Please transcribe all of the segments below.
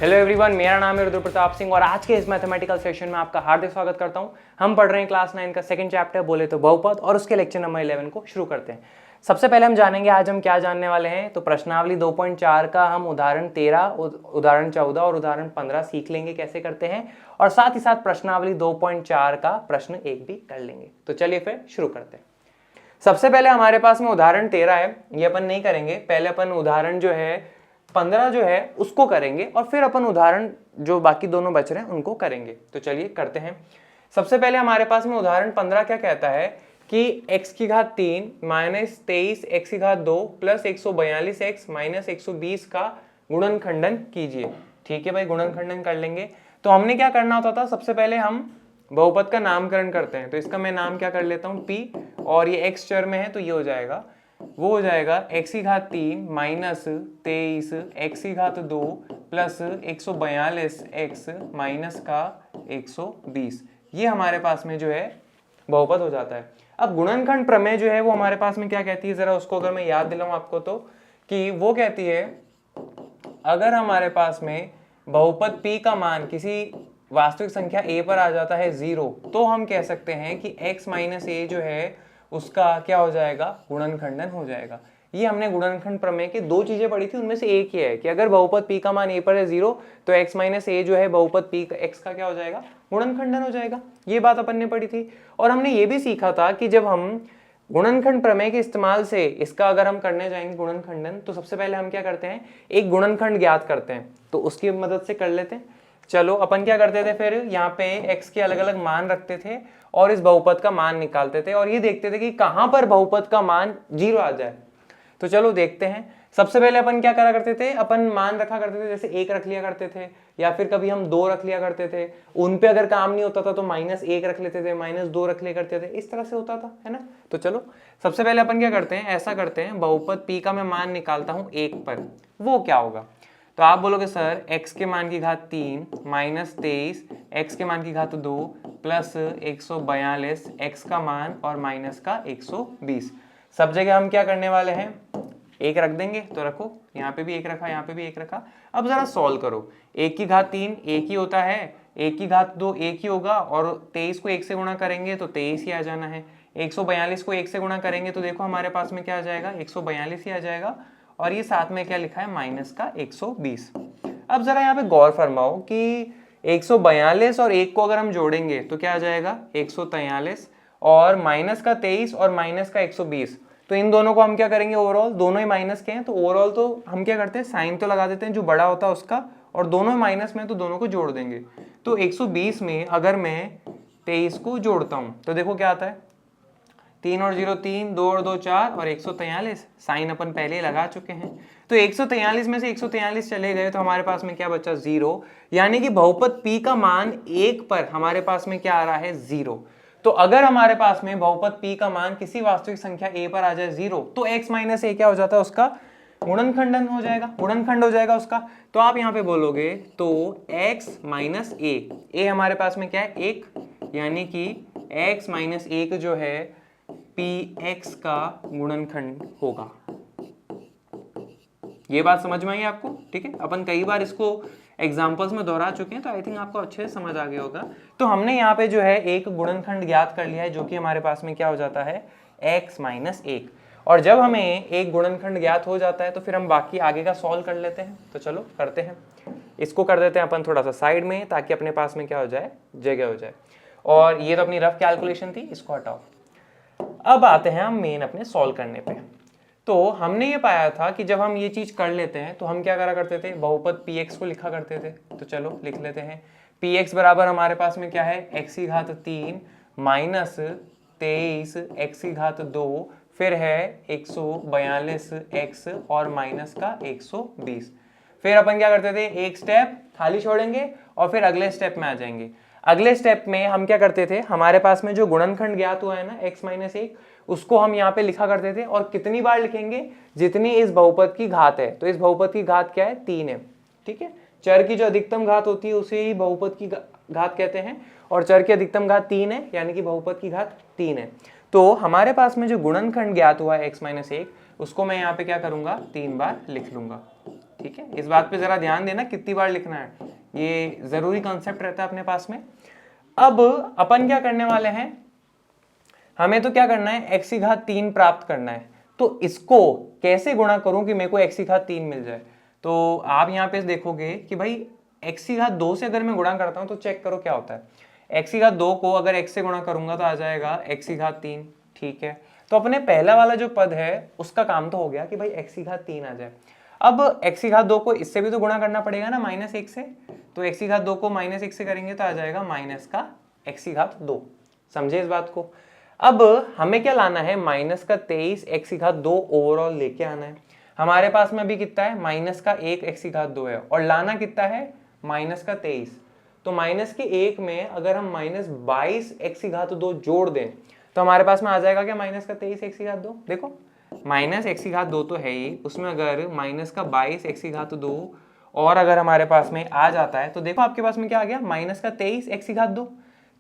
Hello everyone, मेरा नाम है रुद्र प्रताप सिंह और आज के इस मैथमेटिकल सेशन में आपका हार्दिक स्वागत करता हूं। हम पढ़ रहे हैं क्लास 9 का सेकंड चैप्टर बोले तो बहुपद और उसके लेक्चर नंबर 11 को शुरू करते हैं। सबसे पहले हम जानेंगे आज हम क्या जानने वाले हैं। तो प्रश्नावली 2.4 का हम उदाहरण 13, उदाहरण 14 और उदाहरण 15 सीख लेंगे कैसे करते हैं, और साथ ही साथ प्रश्नावली 2.4 का प्रश्न 1 भी कर लेंगे। तो चलिए फिर शुरू करते हैं। सबसे पहले हमारे पास में उदाहरण 13 है, ये अपन नहीं करेंगे। पहले अपन उदाहरण जो है 15 जो है उसको करेंगे और फिर अपन उदाहरण जो बाकी दोनों बच रहे हैं उनको करेंगे। तो चलिए करते हैं। सबसे पहले हमारे पास में उदाहरण 15 क्या कहता है कि x की घात 3 माइनस 23 x की घात 2 प्लस 142 x माइनस 120 का गुणनखंडन कीजिए। ठीक है भाई, गुणनखंडन कर लेंगे। तो हमने क्या करना होता था, सबसे पहले हम बहुपद का नामकरण करते हैं। तो इसका मैं नाम क्या कर लेता हूँ, p, और ये x चर में है तो ये हो जाएगा, वो हो जाएगा x की घात 3 माइनस 23 x की घात 2 प्लस 142 x माइनस का 120। ये हमारे पास में जो है बहुपद हो जाता है। अब गुणनखंड प्रमेय जो है वो हमारे पास में क्या कहती है, जरा उसको अगर मैं याद दिलाऊं आपको तो, कि वो कहती है अगर हमारे पास में बहुपद p का मान किसी वास्तविक संख्या a पर आ जाता है 0, तो हम कह सकते हैं कि x माइनस a जो है उसका क्या हो जाएगा, गुणनखंडन हो जाएगा। ये हमने गुणनखंड प्रमेय की दो चीजें पढ़ी थी, उनमें से एक ही है कि अगर बहुपद p का मान a पर है 0 तो x माइनस a जो है बहुपद p x का क्या हो जाएगा, गुणनखंडन हो जाएगा। ये बात अपन ने पढ़ी थी। और हमने ये भी सीखा था कि जब हम गुणनखंड प्रमेय के इस्तेमाल से इसका अगर हम करने जाएंगे गुणनखंडन, तो सबसे पहले हम क्या करते हैं, एक गुणनखंड ज्ञात करते हैं। तो उसकी मदद से कर लेते हैं। चलो अपन क्या करते थे, फिर यहाँ पे x के अलग अलग मान रखते थे और इस बहुपद का मान निकालते थे और ये देखते थे कि कहां पर बहुपद का मान 0 आ जाए। तो चलो देखते हैं। सबसे पहले अपन क्या करा करते थे, अपन मान रखा करते थे, जैसे 1 रख लिया करते थे या फिर कभी हम 2 रख लिया करते थे। उन पे अगर काम नहीं होता था तो -1 रख लेते थे, -2 रख लिया करते थे, इस तरह से होता था, है ना। तो चलो सबसे पहले अपन क्या करते हैं, ऐसा करते हैं, बहुपद p का मैं मान निकालता हूं 1 पर, वो क्या होगा। तो आप बोलोगे सर x के मान की घात 3 माइनस 23 x के मान की घात 2 प्लस 142 x का मान और माइनस का 120। सब जगह हम क्या करने वाले हैं, 1 रख देंगे। तो रखो, यहाँ पे भी 1 रखा, यहाँ पे भी 1 रखा। अब जरा सॉल्व करो। 1 की घात 3 1 ही होता है, 1 की घात 2 1 ही होगा, और 23 को 1 से गुणा करेंगे तो 23 ही आ जाना है। 142 को 1 से गुणा करेंगे तो देखो हमारे पास में क्या आ जाएगा, 142 ही आ जाएगा। और ये साथ में क्या लिखा है, माइनस का 120। अब जरा यहाँ पे गौर फरमाओ कि 142 और 1 को अगर हम जोड़ेंगे तो क्या आ जाएगा, 143, और माइनस का 23 और माइनस का 120। तो इन दोनों को हम क्या करेंगे, ओवरऑल दोनों ही माइनस के हैं तो ओवरऑल तो हम क्या करते हैं, साइन तो लगा देते हैं जो बड़ा होता है उसका, और दोनों माइनस में तो दोनों को जोड़ देंगे। तो 120 में अगर मैं 23 को जोड़ता हूँ तो देखो क्या आता है, 3 और 0 3, 2 और 2 4 और 143। साइन अपन पहले ही लगा चुके हैं। तो 143 में से 143 चले गए तो हमारे पास में क्या बचा, 0। यानी कि बहुपद p का मान 1 पर हमारे पास में क्या आ रहा है, 0। तो अगर हमारे पास में बहुपद p का मान किसी वास्तविक संख्या a पर आ जाए 0, तो x माइनस a क्या हो जाता है, उसका गुणनखंडन हो जाएगा, गुणनखंड हो जाएगा उसका। तो आप यहाँ पे बोलोगे तो x माइनस a हमारे पास में क्या है, 1, यानी कि x माइनस 1 जो है px का गुणनखंड होगा। ये बात समझ में आई आपको, ठीक है। अपन कई बार इसको एग्जांपल्स में दोहरा चुके हैं तो आई थिंक आपको अच्छे से समझ आ गया होगा। तो हमने यहाँ पे जो है एक गुणनखंड ज्ञात कर लिया है जो कि हमारे पास में क्या हो जाता है, x माइनस 1। और जब हमें एक गुणनखंड ज्ञात हो जाता है तो फिर हम बाकी आगे का सॉल्व कर लेते हैं। तो चलो करते हैं, इसको कर देते हैं अपन थोड़ा सा साइड में, ताकि अपने पास में क्या हो जाए, जगह हो जाए। और ये तो अपनी रफ कैलकुलेशन थी, इसको हटाओ। अब आते हैं हम मेन अपने सॉल्व करने पे। तो हमने ये पाया था कि जब हम ये चीज कर लेते हैं तो हम क्या करा करते थे, बहुपद px को लिखा करते थे। तो चलो लिख लेते हैं। px बराबर हमारे पास में क्या है, x की घात 3 माइनस 23 x की घात 2 फिर है 142 x और माइनस का 120। फिर अपन क्या करते थे, एक स्टेप खाली छोड़ेंगे और फिर अगले स्टेप में आ जाएंगे। अगले स्टेप में हम क्या करते थे, हमारे पास में जो गुणनखंड ज्ञात हुआ है ना x माइनस 1, उसको हम यहाँ पे लिखा करते थे। और कितनी बार लिखेंगे, जितनी इस बहुपद की घात है। तो इस बहुपद की घात क्या है, 3 है, ठीक है। चर की जो अधिकतम घात होती है उसे ही बहुपद की घात कहते हैं, और चर की अधिकतम घात 3 है, यानी कि बहुपद की घात 3 है। तो हमारे पास में जो गुणनखंड ज्ञात हुआ है x माइनस 1, उसको मैं यहाँ पे क्या करूंगा, 3 बार लिख लूंगा। ठीक है, इस बात पे जरा ध्यान देना कितनी बार लिखना है, ये जरूरी कॉन्सेप्ट रहता है अपने पास में। अब अपन क्या करने वाले हैं, हमें तो क्या करना है, x की घात 3 प्राप्त करना है। तो इसको कैसे गुणा करूं कि मेरे को x की घात 3 मिल जाए। तो आप यहाँ पे देखोगे कि भाई x की घात 2 से अगर मैं गुणा करता हूं तो चेक करो क्या होता है। x की घात 2 को अगर x से गुणा करूंगा तो आ जाएगा x की घात 3। ठीक है, तो अपने पहला वाला जो पद है उसका काम तो हो गया कि भाई x की घात 3 आ जाए। अब x की घात 2 को इससे भी तो गुणा करना पड़ेगा ना, -1 से। तो x की घात 2 को -1 से करेंगे तो आ जाएगा माइनस का x की घात 2। समझे इस बात को। अब हमें क्या लाना है, माइनस का 23 x की घात 2 ओवरऑल लेके आना है। हमारे पास में अभी कितना है, माइनस का 1 x की घात 2 है, और लाना कितना है, माइनस का 23। तो माइनस के 1 में अगर हम -22 x की घात 2 जोड़ दें तो हमारे पास में आ जाएगा क्या, माइनस का 23 x की घात 2। देखो माइनस x की घात 2 तो है ही, उसमें अगर माइनस का 22 x की घात 2 और अगर हमारे पास में आ जाता है तो देखो आपके पास में क्या आ गया, माइनस का 23 x की घात 2।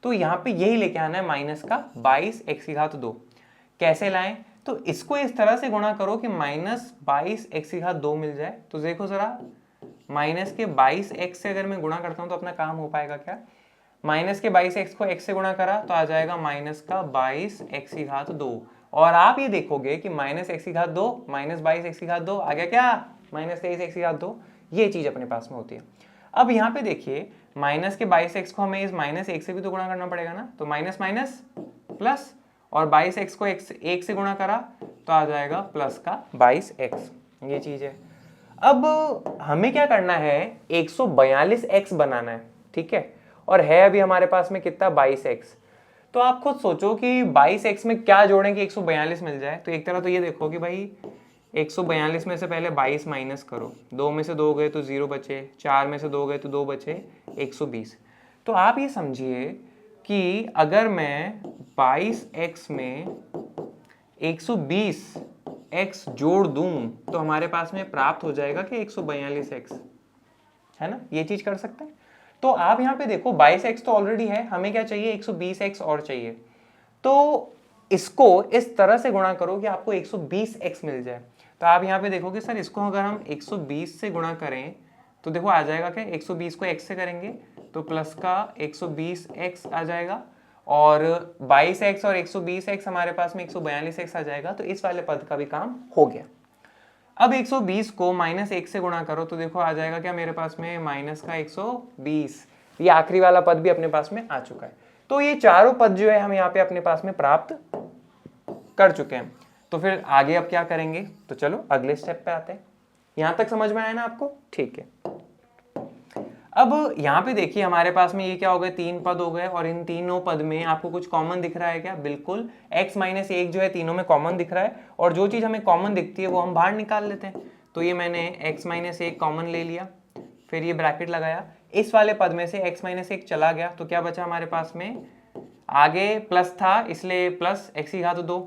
तो यहाँ पे यही लेके आना है, माइनस का 22 x की घात 2। कैसे लाएं, तो इसको इस तरह से गुणा करो कि -22 x की घात 2 मिल जाए। तो देखो जरा, माइनस के 22x से अगर मैं गुणा करता हूं तो अपना काम हो पाएगा क्या, माइनस के 22x को x से गुणा करा तो आ जाएगा माइनस का 22 x की घात 2। और आप ये देखोगे कि माइनस x की घात 2 -22 x की घात 2 आ गया क्या, -23 x की घात 2। ये चीज अपने पास में होती है। अब यहाँ पे देखिए, माइनस के 22x को हमें इस -1 से भी तो गुणा करना पड़ेगा ना, तो माइनस माइनस प्लस, और 22x को 1 से गुणा करा तो आ जाएगा प्लस का 22x। ये चीज है। अब हमें क्या करना है, 142x बनाना है। ठीक है, और है अभी हमारे पास में कितना, 22x। तो आप खुद सोचो कि 22x में क्या जोड़ें कि 142 मिल जाए। तो एक तरह तो ये देखो कि भाई 142 में से पहले 22 माइनस करो, 2 में से 2 गए तो 0 बचे, 4 में से 2 गए तो 2 बचे, 120। तो आप ये समझिए कि अगर मैं 22x में 120x जोड़ दूं तो हमारे पास में प्राप्त हो जाएगा कि 142x, है ना। ये चीज कर सकते हैं। तो आप यहाँ पे देखो 22x तो ऑलरेडी है, हमें क्या चाहिए, 120x और चाहिए। तो इसको इस तरह से गुणा करो कि आपको 120x मिल जाए। तो आप यहाँ पे देखोगे सर, इसको अगर हम 120 से गुणा करें तो देखो आ जाएगा क्या, 120 को x से करेंगे तो प्लस का 120x आ जाएगा, और 22x और 120x हमारे पास में 142x आ जाएगा। तो इस वाले पद का भी काम हो गया। अब 120 को -1 से गुणा करो तो देखो आ जाएगा क्या मेरे पास में, माइनस का 120। ये आखिरी वाला पद भी अपने पास में आ चुका है। तो ये चारों पद जो है हम यहाँ पे अपने पास में प्राप्त कर चुके हैं। तो फिर आगे अब क्या करेंगे, तो चलो अगले स्टेप पे आते हैं। यहां तक समझ में आया ना आपको, ठीक है। अब यहाँ पे देखिए हमारे पास में ये क्या हो गए, 3 पद हो गए, और इन तीनों पद में आपको कुछ कॉमन दिख रहा है क्या, बिल्कुल x - 1 जो है तीनों में कॉमन दिख रहा है, और जो चीज हमें कॉमन दिखती है वो हम बाहर निकाल लेते हैं। तो ये मैंने x - 1 कॉमन ले लिया, फिर ये ब्रैकेट लगाया, इस वाले पद में से x - 1 चला गया तो क्या बचा हमारे पास में, आगे प्लस था इसलिए प्लस x की घात 2,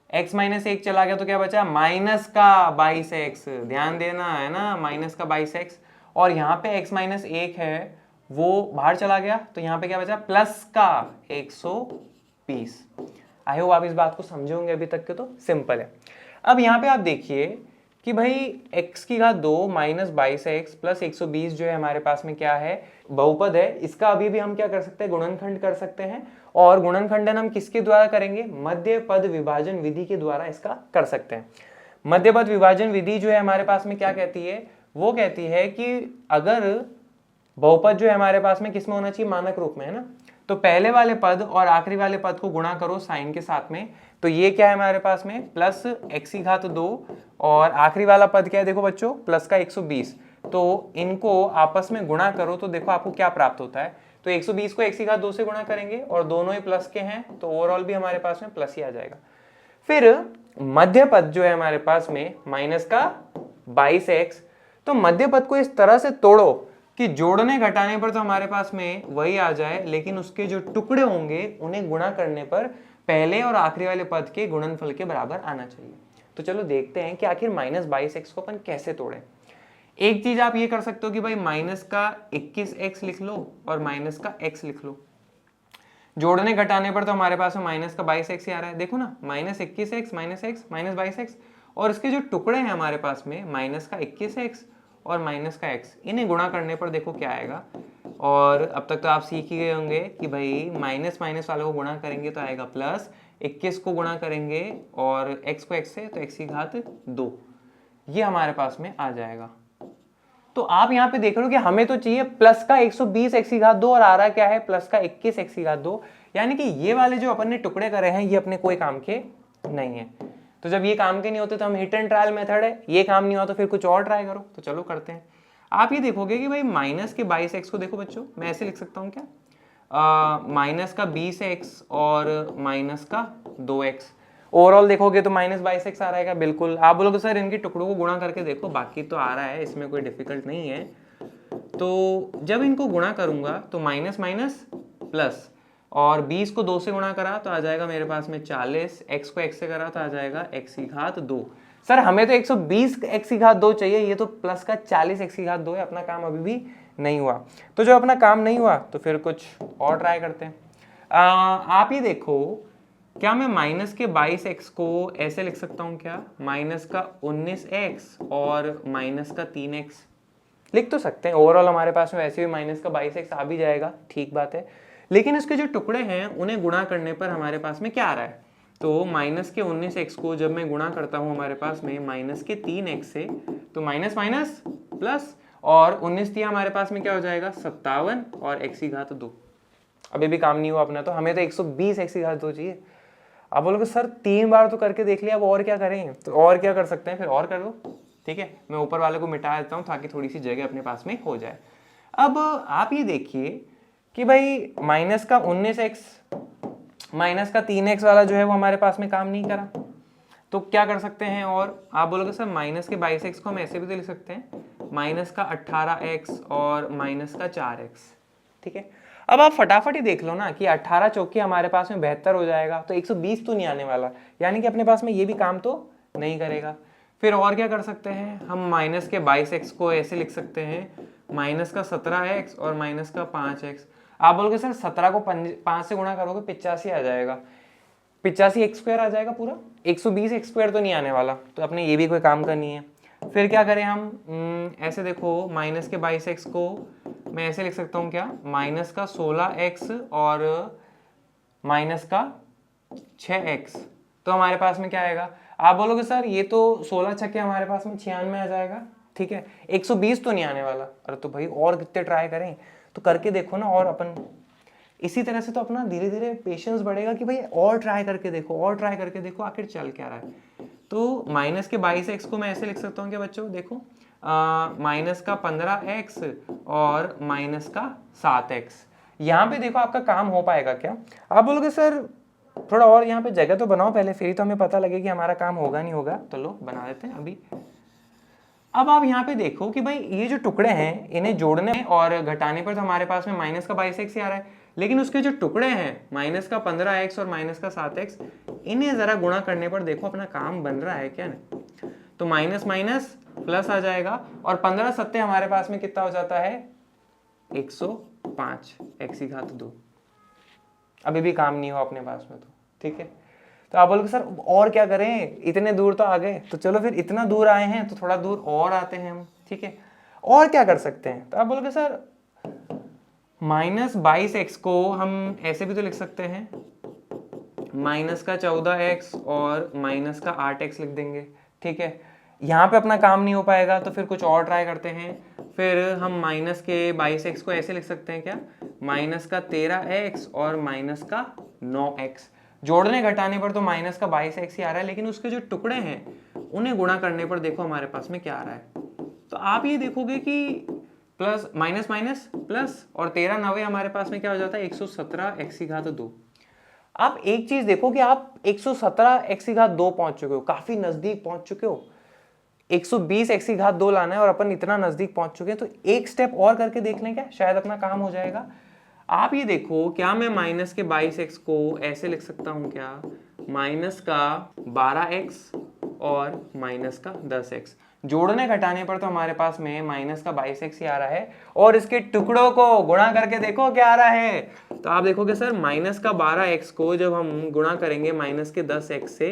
x - 1 चला गया तो क्या बचा, माइनस का 22x। ध्यान देना है ना, माइनस का 22x, और यहाँ पे x - 1 है वो बाहर चला गया तो यहाँ पे क्या बचा, प्लस का 120। आई होप आप इस बात को समझे होंगे अभी तक के, तो सिंपल है। अब यहाँ पे आप देखिए कि भाई x की घात 2 -22x प्लस 120 जो है हमारे पास में क्या है, बहुपद है। इसका अभी भी हम क्या कर सकते हैं, गुणनखंड कर सकते हैं, और गुणनखंडन हम किसके द्वारा करेंगे, मध्य पद विभाजन विधि के द्वारा इसका कर सकते हैं। मध्य पद विभाजन विधि जो है हमारे पास में क्या कहती है, वो कहती है कि अगर बहुपद जो है हमारे पास में किस में होना चाहिए, मानक रूप में, है ना। तो पहले वाले पद और आखिरी वाले पद को गुणा करो साइन के साथ में, तो ये क्या है हमारे पास में, प्लस x की घात 2, और आखिरी वाला पद क्या है देखो बच्चों, प्लस का 120। तो इनको आपस में गुणा करो तो देखो आपको क्या प्राप्त होता है। तो 120 को x की घात 2 से गुणा करेंगे और दोनों ही प्लस के हैं तो ओवरऑल भी हमारे पास में प्लस ही आ जाएगा। फिर मध्य पद जो है हमारे पास में माइनस का 22x, तो मध्य पद को इस तरह से तोड़ो कि जोड़ने घटाने पर तो हमारे पास में वही आ जाए, लेकिन उसके जो टुकड़े होंगे उन्हें गुणा करने पर पहले और आखिरी वाले पद के गुणनफल के बराबर आना चाहिए। तो चलो देखते हैं कि आखिर -22x को अपन कैसे तोड़ें। एक चीज आप ये कर सकते हो कि भाई माइनस का 21x लिख लो और माइनस का x लिख लो। जोड़ने घटाने पर तो हमारे पास में माइनस का 22x ही आ रहा है, देखो ना, -21x -x -22x, और इसके जो टुकड़े हैं हमारे पास में माइनस का 21x और माइनस का x, इन्हें गुणा करने पर देखो क्या आएगा। और अब तक तो आप सीख ही गए होंगे कि भाई माइनस माइनस वालों को गुणा करेंगे तो आएगा प्लस, 21 को गुणा करेंगे और x को x से तो x की घात 2, ये हमारे पास में आ जाएगा। तो आप यहाँ पे देख रहे हो कि हमें तो चाहिए प्लस का 120 x की घात 2 और आ रहा क्या है प्लस का 21 x की घात 2, यानी कि ये वाले जो अपन ने टुकड़े करे हैं ये अपने कोई काम के नहीं है। तो जब ये काम के नहीं होते तो हम हिट एंड ट्रायल मेथड है, ये काम नहीं हुआ तो फिर कुछ और ट्राई करो। तो चलो करते हैं। आप ये देखोगे कि भाई माइनस के 22x को देखो बच्चों, मैं ऐसे लिख सकता हूँ क्या, माइनस का 20x और माइनस का 2x, ओवरऑल देखोगे तो माइनस 22x आ रहेगा। बिल्कुल आप बोलोगे सर इनके टुकड़ों को गुणा करके देखो, बाकी तो आ रहा है, इसमें कोई डिफिकल्ट नहीं है। तो जब इनको गुणा करूंगा तो माइनस माइनस प्लस, और 20 को 2 से गुणा करा तो आ जाएगा मेरे पास में 40, x को x से करा तो आ जाएगा x की घात 2। सर हमें तो 120 x की घात 2 चाहिए, ये तो प्लस का 40 x की घात 2 है, अपना काम अभी भी नहीं हुआ। तो जो अपना काम नहीं हुआ तो फिर कुछ और ट्राई करते हैं। आप ये देखो, क्या मैं माइनस के 22x को ऐसे लिख सकता हूँ क्या, माइनस का 19x और माइनस का 3x लिख तो सकते हैं। ओवरऑल हमारे पास में वैसे भी माइनस का 22x आ भी जाएगा, ठीक बात है, लेकिन इसके जो टुकड़े हैं उन्हें गुणा करने पर हमारे पास में क्या आ रहा है, तो माइनस के 19x को जब मैं गुणा करता हूँ हमारे पास में माइनस के 3x से, तो माइनस माइनस प्लस, और 19 दिया हमारे पास में क्या हो जाएगा 57 और x की घात 2। अभी भी काम नहीं हुआ अपना, तो हमें तो 120 x की घात 2 चाहिए। आप बोलोगे सर 3 बार तो करके देख लिया, अब और क्या करें, तो और क्या कर सकते हैं, फिर और कर दो, ठीक है। मैं ऊपर वाले को मिटा देता हूँ ताकि थोड़ी सी जगह अपने पास में हो जाए। अब आप ये देखिए कि भाई माइनस का 19x माइनस का 3x वाला जो है वो हमारे पास में काम नहीं करा, तो क्या कर सकते हैं। और आप बोलोगे सर माइनस के 22x को हम ऐसे भी तो लिख सकते हैं, माइनस का 18x और माइनस का 4x, ठीक है। अब आप फटाफट ही देख लो ना कि 18 चौके हमारे पास में 72 हो जाएगा, तो 120 तो नहीं आने वाला, यानी कि अपने पास में ये भी काम तो नहीं करेगा। फिर और क्या कर सकते हैं, हम माइनस के 22x को ऐसे लिख सकते हैं, माइनस का 17x और माइनस का 5x। आप बोलोगे सर 17 को 5 से गुणा करोगे 85 आ जाएगा, 85 x स्क्वायर आ जाएगा पूरा, 120 x स्क्वायर तो नहीं आने वाला, तो अपने ये भी कोई काम का नहीं है। फिर क्या करें हम, ऐसे देखो माइनस के 22x को मैं ऐसे लिख सकता हूँ क्या, माइनस का 16x और माइनस का 6x, तो हमारे पास में क्या आएगा। आप बोलोगे सर ये तो 16 छक्के हमारे पास में 96 आ जाएगा, ठीक है, 120 तो नहीं आने वाला। अरे तो भाई और कितने ट्राई करें, तो करके देखो ना, और अपन इसी तरह से तो अपना धीरे धीरे पेशेंस बढ़ेगा कि भाई और ट्राई करके देखो, और ट्राई करके देखो आखिर चल क्या रहा है। तो माइनस के 22x को मैं ऐसे लिख सकता हूँ क्या बच्चों, देखो माइनस का 15x और माइनस का 7x। यहाँ पे देखो आपका काम हो पाएगा क्या। आप बोलोगे सर थोड़ा और यहाँ पे जगह तो बनाओ पहले, फिर ही तो हमें पता लगे कि हमारा काम होगा नहीं होगा, तो लो बना देते हैं अभी। अब आप यहाँ पे देखो कि भाई ये जो टुकड़े हैं इन्हें जोड़ने और घटाने पर तो हमारे पास में माइनस का 22x ही आ रहा है, लेकिन उसके जो टुकड़े हैं माइनस का 15x और माइनस का 7x, इन्हें जरा गुणा करने पर देखो अपना काम बन रहा है क्या नहीं। तो माइनस माइनस प्लस आ जाएगा, और 15 सत्ते हमारे पास में कितना हो जाता है 105 x की घात 2। अभी भी काम नहीं हुआ अपने पास में, तो ठीक है। तो आप बोलोगे सर और क्या करें, इतने दूर तो आ गए, तो चलो फिर इतना दूर आए हैं तो थोड़ा दूर और आते हैं हम, ठीक है। और क्या कर सकते हैं, तो आप बोलोगे सर माइनस 22x को हम ऐसे भी तो लिख सकते हैं, माइनस का 14x और माइनस का 8x लिख देंगे, ठीक है। यहाँ पे अपना काम नहीं हो पाएगा तो फिर कुछ और ट्राई करते हैं। फिर हम माइनस के 22x को ऐसे लिख सकते हैं क्या, माइनस का 13x और माइनस का 9x। जोड़ने घटाने पर तो माइनस का 22x ही आ रहा है, लेकिन उसके जो टुकड़े हैं उन्हें गुणा करने पर देखो हमारे पास में क्या आ रहा है। तो आप ये देखोगे कि प्लस माइनस माइनस प्लस, और 13 9 हमारे पास में क्या हो जाता है 117 x की घात 2। आप एक चीज देखो कि आप 117 x की घात 2 पहुंच चुके हो, काफी नजदीक पहुंच चुके हो। 120 x की घात 2 लाना है और अपन इतना नजदीक पहुंच चुके हैं, तो एक स्टेप और करके देख लें क्या, शायद अपना काम हो जाएगा। आप ये देखो, क्या मैं माइनस के 22x को ऐसे लिख सकता हूं क्या, माइनस का 12x और माइनस का 10x। जोड़ने घटाने पर तो हमारे पास में माइनस का 22x ही आ रहा है, और इसके टुकड़ों को गुणा करके देखो क्या आ रहा है। तो आप देखोगे सर माइनस का 12x को जब हम गुणा करेंगे माइनस के 10x से,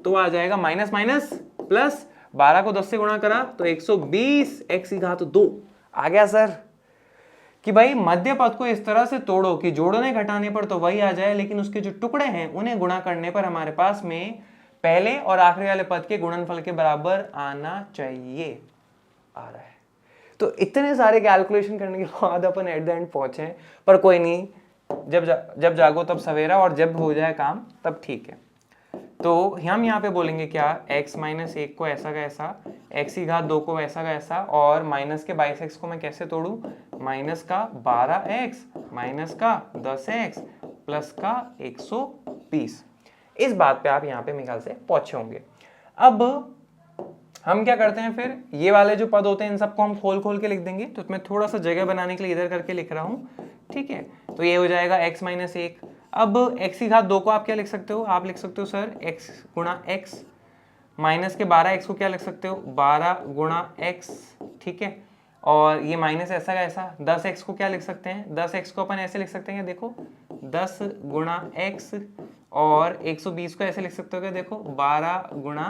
तो आ जाएगा माइनस माइनस प्लस, 12 को 10 से गुणा करा तो 120 x की घात 2 आ गया सर। कि भाई मध्य पद को इस तरह से तोड़ो कि जोड़ने घटाने पर तो वही आ जाए, लेकिन उसके जो टुकड़े हैं उन्हें गुणा करने पर हमारे पास में पहले और आखिरी वाले पद के गुणनफल के बराबर आना चाहिए। आ रहा है। तो इतने सारे कैलकुलेशन करने के बाद अपन एट द एंड पहुंचे, पर कोई नहीं, जब जागो तब सवेरा, और जब हो जाए काम तब ठीक है। तो हम यहाँ पे बोलेंगे क्या, x माइनस 1 को ऐसा का ऐसा, x की घात 2 को ऐसा का ऐसा, और माइनस के 22x को मैं कैसे तोड़ूं, माइनस का 12x माइनस का 10x प्लस का 120। इस बात पे आप यहाँ पे मेरे ख्याल से पहुंचे होंगे। अब हम क्या करते हैं, फिर ये वाले जो पद होते हैं इन सबको हम खोल खोल के लिख देंगे। तो मैं थोड़ा सा जगह बनाने के लिए इधर करके लिख रहा हूँ, ठीक है। तो ये हो जाएगा x माइनस 1। अब x की घात 2 को आप क्या लिख सकते हो, आप लिख सकते हो सर x गुणा x, माइनस के 12x को क्या लिख सकते हो, 12 गुणा x, ठीक है। और ये माइनस ऐसा का ऐसा, 10x को क्या लिख सकते हैं, 10x को अपन ऐसे लिख सकते हैं, देखो 10 गुणा x, और 120 को ऐसे लिख सकते हो क्या, देखो 12 गुणा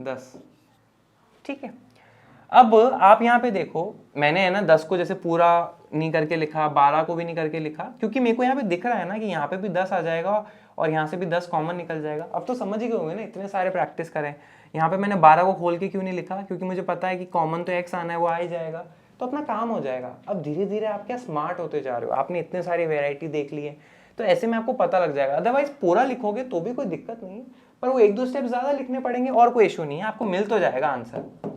10, ठीक है। अब आप यहाँ पे देखो, मैंने है ना 10 को जैसे पूरा नहीं करके लिखा, 12 को भी नहीं करके लिखा, क्योंकि मेरे को यहाँ पे दिख रहा है ना कि यहाँ पे भी 10 आ जाएगा और यहाँ से भी 10 कॉमन निकल जाएगा। अब तो समझ ही गए होंगे ना, इतने सारे प्रैक्टिस करें। यहाँ पे मैंने 12 को खोल के क्यों नहीं लिखा, क्योंकि मुझे पता है कि कॉमन तो x आना है, वो आ ही जाएगा, तो अपना काम हो जाएगा। अब धीरे धीरे आप क्या स्मार्ट होते जा रहे हो, आपने इतने सारी वेराइटी देख ली है, तो ऐसे में आपको पता लग जाएगा। अदरवाइज पूरा लिखोगे तो भी कोई दिक्कत नहीं है, पर वो 1-2 स्टेप ज्यादा लिखने पड़ेंगे, और कोई इशू नहीं है, आपको मिल तो जाएगा आंसर।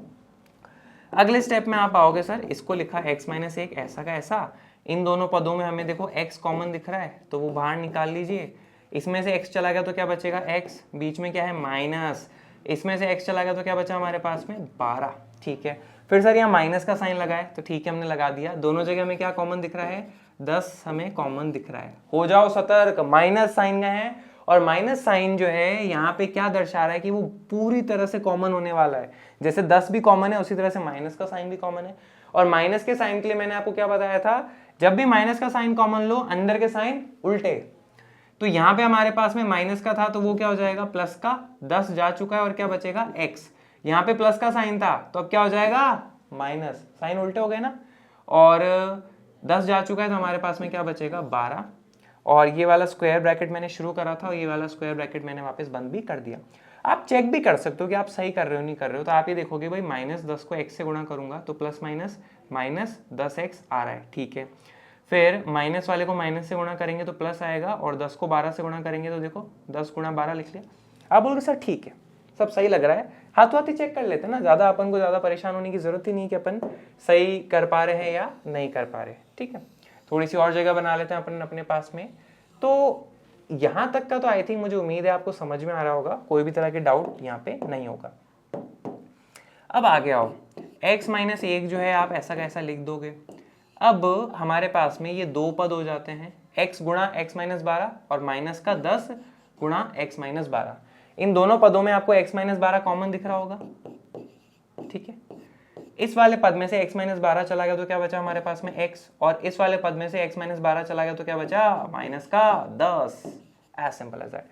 अगले स्टेप में आप आओगे, सर इसको लिखा x माइनस 1 ऐसा का ऐसा, इन दोनों पदों में हमें देखो x कॉमन दिख रहा है, तो वो बाहर निकाल लीजिए। इसमें से x चला गया तो क्या बचेगा x, बीच में क्या है माइनस, इसमें से x चला गया तो क्या बचा हमारे पास में 12, ठीक है। फिर सर यहाँ माइनस का साइन लगाए, तो ठीक है हमने लगा दिया। दोनों जगह हमें क्या कॉमन दिख रहा है, 10 हमें कॉमन दिख रहा है। हो जाओ सतर्क, माइनस साइन गए हैं, और माइनस साइन जो है यहाँ पे क्या दर्शा रहा है कि वो पूरी तरह से कॉमन होने वाला है। जैसे 10 भी कॉमन है, उसी तरह से माइनस का साइन भी कॉमन है। और माइनस के साइन के लिए मैंने आपको क्या बताया था, जब भी माइनस का साइन कॉमन लो, अंदर के साइन उल्टे। तो यहाँ पे हमारे पास में माइनस का था, तो वो क्या हो जाएगा, प्लस का 10 जा चुका है, और क्या बचेगा x। यहाँ पे प्लस का साइन था, तो अब क्या हो जाएगा माइनस, साइन उल्टे हो गए ना, और 10 जा चुका है, तो हमारे पास में क्या बचेगा 12। और ये वाला स्क्वायर ब्रैकेट मैंने शुरू करा था, और ये वाला स्क्वायर ब्रैकेट मैंने वापस बंद भी कर दिया। आप चेक भी कर सकते हो कि आप सही कर रहे हो नहीं कर रहे हो। तो आप ये देखोगे भाई माइनस 10 को x से गुणा करूंगा तो प्लस माइनस माइनस 10x आ रहा है, ठीक है। फिर माइनस वाले को माइनस से गुणा करेंगे तो प्लस आएगा, और 10 को 12 से गुणा करेंगे तो देखो 10 गुणा 12 लिख लिया। आप बोलोगे सर ठीक है, सब सही लग रहा है, हाथों हाथ ही चेक कर लेते हैं ना, ज़्यादा अपन को ज़्यादा परेशान होने की जरूरत ही नहीं कि अपन सही कर पा रहे हैं या नहीं कर पा रहे, ठीक है। थोड़ी सी और जगह बना लेते हैं अपन अपने पास में। तो यहाँ तक का तो आई थिंक मुझे उम्मीद है आपको समझ में आ रहा होगा, कोई भी तरह के डाउट यहाँ पे नहीं होगा। अब आगे आओ, x माइनस 1 जो है आप ऐसा का ऐसा लिख दोगे। अब हमारे पास में ये दो पद हो जाते हैं, x गुणा x माइनस 12 और माइनस का 10 गुणा x माइनस 12। इन दोनों पदों में आपको x माइनस 12 कॉमन दिख रहा होगा, ठीक है। इस वाले पद में से x माइनस 12 चला गया तो क्या बचा हमारे पास में x, और इस वाले पद में से x माइनस 12 चला गया तो क्या बचा माइनस का 10। As simple as that.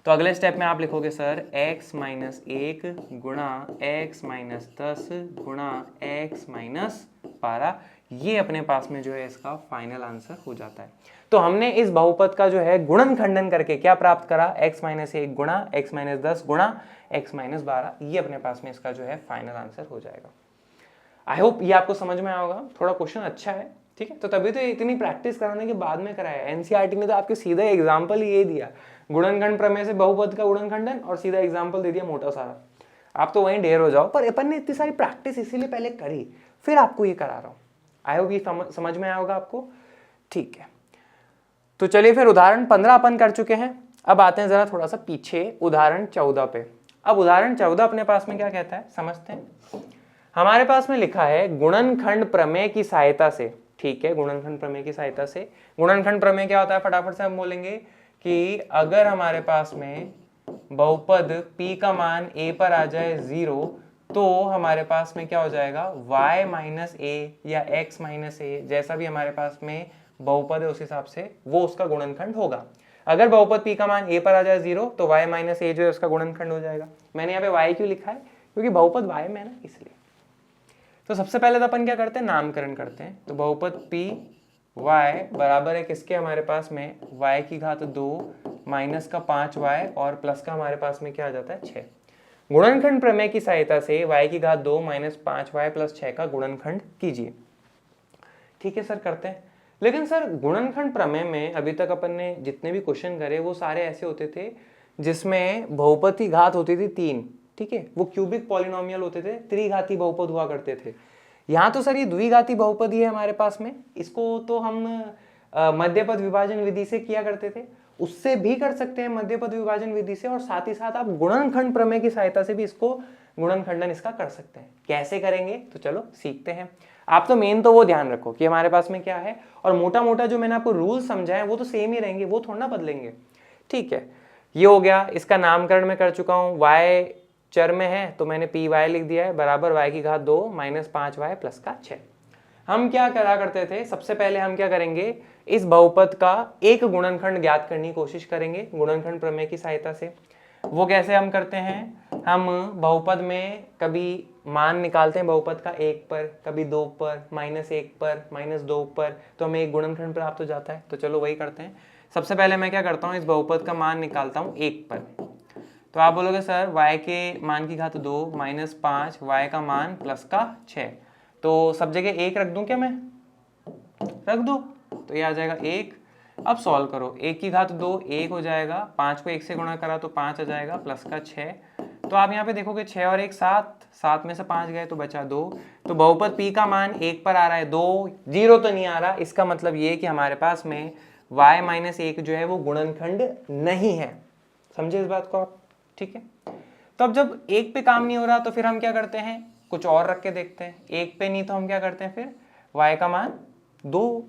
तो अगले स्टेप में आप लिखोगे सर x माइनस 1 गुणा x माइनस 10 गुणा x माइनस 12। ये अपने पास में जो है इसका फाइनल आंसर हो जाता है। तो हमने इस बहुपद का जो है गुणन खंडन करके क्या प्राप्त करा, x माइनस 1 गुणा x माइनस 10 गुणा x माइनस 12। ये अपने पास में इसका जो है फाइनल आंसर हो जाएगा। आई होप ये आपको समझ में आया होगा। थोड़ा क्वेश्चन अच्छा है, ठीक है। तो तभी तो इतनी प्रैक्टिस कराने के बाद में कराया। एनसीईआरटी ने तो आपके सीधा एग्जाम्पल ही ये दिया, गुणनखंड प्रमेय से बहुपद का गुणनखंडन, और सीधा एग्जाम्पल दे दिया मोटा सारा। आप तो वहीं ढेर हो जाओ। पर अपन ने इतनी सारी प्रैक्टिस इसीलिए पहले करी, फिर आपको ये करा रहा हूँ। आई होप ये समझ में आया होगा आपको, ठीक है। तो चलिए फिर उदाहरण 15 अपन कर चुके हैं। अब आते हैं जरा थोड़ा सा पीछे उदाहरण 14 पे। अब उदाहरण 14 अपने पास में क्या कहता है समझते हैं। हमारे पास में लिखा है गुणनखंड प्रमेय की सहायता से, ठीक है। गुणनखंड प्रमेय की सहायता से, गुणनखंड प्रमेय क्या होता है फटाफट से हम बोलेंगे कि अगर हमारे पास में बहुपद p का मान a पर आ जाए 0 तो हमारे पास में क्या हो जाएगा y माइनस a या x माइनस a, जैसा भी हमारे पास में बहुपद है उस हिसाब से वो उसका गुणनखंड होगा। अगर बहुपद p का मान a पर आ जाए 0 तो y माइनस a जो है उसका गुणनखंड हो जाएगा। मैंने यहाँ पे y क्यों लिखा है, क्योंकि बहुपद y में है ना, इसलिए। तो सबसे पहले तो अपन क्या करते हैं, नामकरण करते हैं। तो बहुपद p y बराबर है किसके, हमारे पास में y की घात 2 माइनस का 5y और प्लस का हमारे पास में क्या आ जाता है 6। गुणनखंड प्रमेय की सहायता से y की घात 2 माइनस 5y प्लस 6 का गुणनखंड कीजिए। ठीक है सर, करते हैं। लेकिन सर गुणनखंड प्रमेय में अभी तक अपन ने जितने भी क्वेश्चन करे वो सारे ऐसे होते थे जिसमें बहुपद की घात होती थी 3, ठीक है, वो क्यूबिक पॉलिनोमियल होते थे, त्रिघाती बहुपद हुआ करते थे। यहाँ तो सर ये द्विघाती बहुपद ही है हमारे पास में, इसको तो हम मध्यपद विभाजन विधि से किया करते थे, उससे भी कर सकते हैं मध्यपद विभाजन विधि से, और साथ ही साथ आप गुणनखंड प्रमेय की सहायता से भी इसको गुणनखंडन इसका कर सकते हैं। कैसे करेंगे तो चलो सीखते हैं। आप तो मेन तो वो ध्यान रखो कि हमारे पास में क्या है, और मोटा मोटा जो मैंने आपको रूल समझाए वो तो सेम ही रहेंगे, वो थोड़ा ना बदलेंगे। ठीक है, ये हो गया। इसका नामकरण मैं कर चुका हूँ, y चर में है तो मैंने पी वाई लिख दिया है, बराबर y की घात 2 माइनस 5y प्लस का 6। हम क्या करा करते थे, सबसे पहले हम क्या करेंगे, इस बहुपद का एक गुणनखंड ज्ञात करने की कोशिश करेंगे गुणनखंड प्रमेय की सहायता से। वो कैसे हम करते हैं, हम बहुपद में कभी मान निकालते हैं बहुपद का 1 पर, कभी 2 पर, -1 पर, -2 पर, तो हमें एक गुणनखंड प्राप्त हो जाता है। तो चलो वही करते हैं। सबसे पहले मैं क्या करता हूँ, इस बहुपद का मान निकालता हूँ 1 पर। तो आप बोलोगे सर y के मान की घात 2 माइनस 5, y का मान प्लस का 6, तो सब जगह 1 रख दूं क्या, मैं रख दूं, तो ये आ जाएगा 1। अब सॉल्व करो, 1 की घात 2 1 हो जाएगा, 5 को 1 से गुणा करा तो 5 आ जाएगा, प्लस का 6। तो आप यहाँ पे देखोगे 6 और 1 7, 7 में से 5 गए तो बचा 2। तो बहुपद p का मान 1 पर आ रहा है, 2 0 तो नहीं आ रहा, इसका मतलब ये कि हमारे पास में y माइनस 1 जो है वो गुणनखंड नहीं है। समझे इस बात को आप, ठीक है। तो अब जब 1 पे काम नहीं हो रहा तो फिर हम क्या करते हैं, कुछ और रख के देखते हैं। 1 पे नहीं तो हम क्या करते हैं, फिर y का मान 2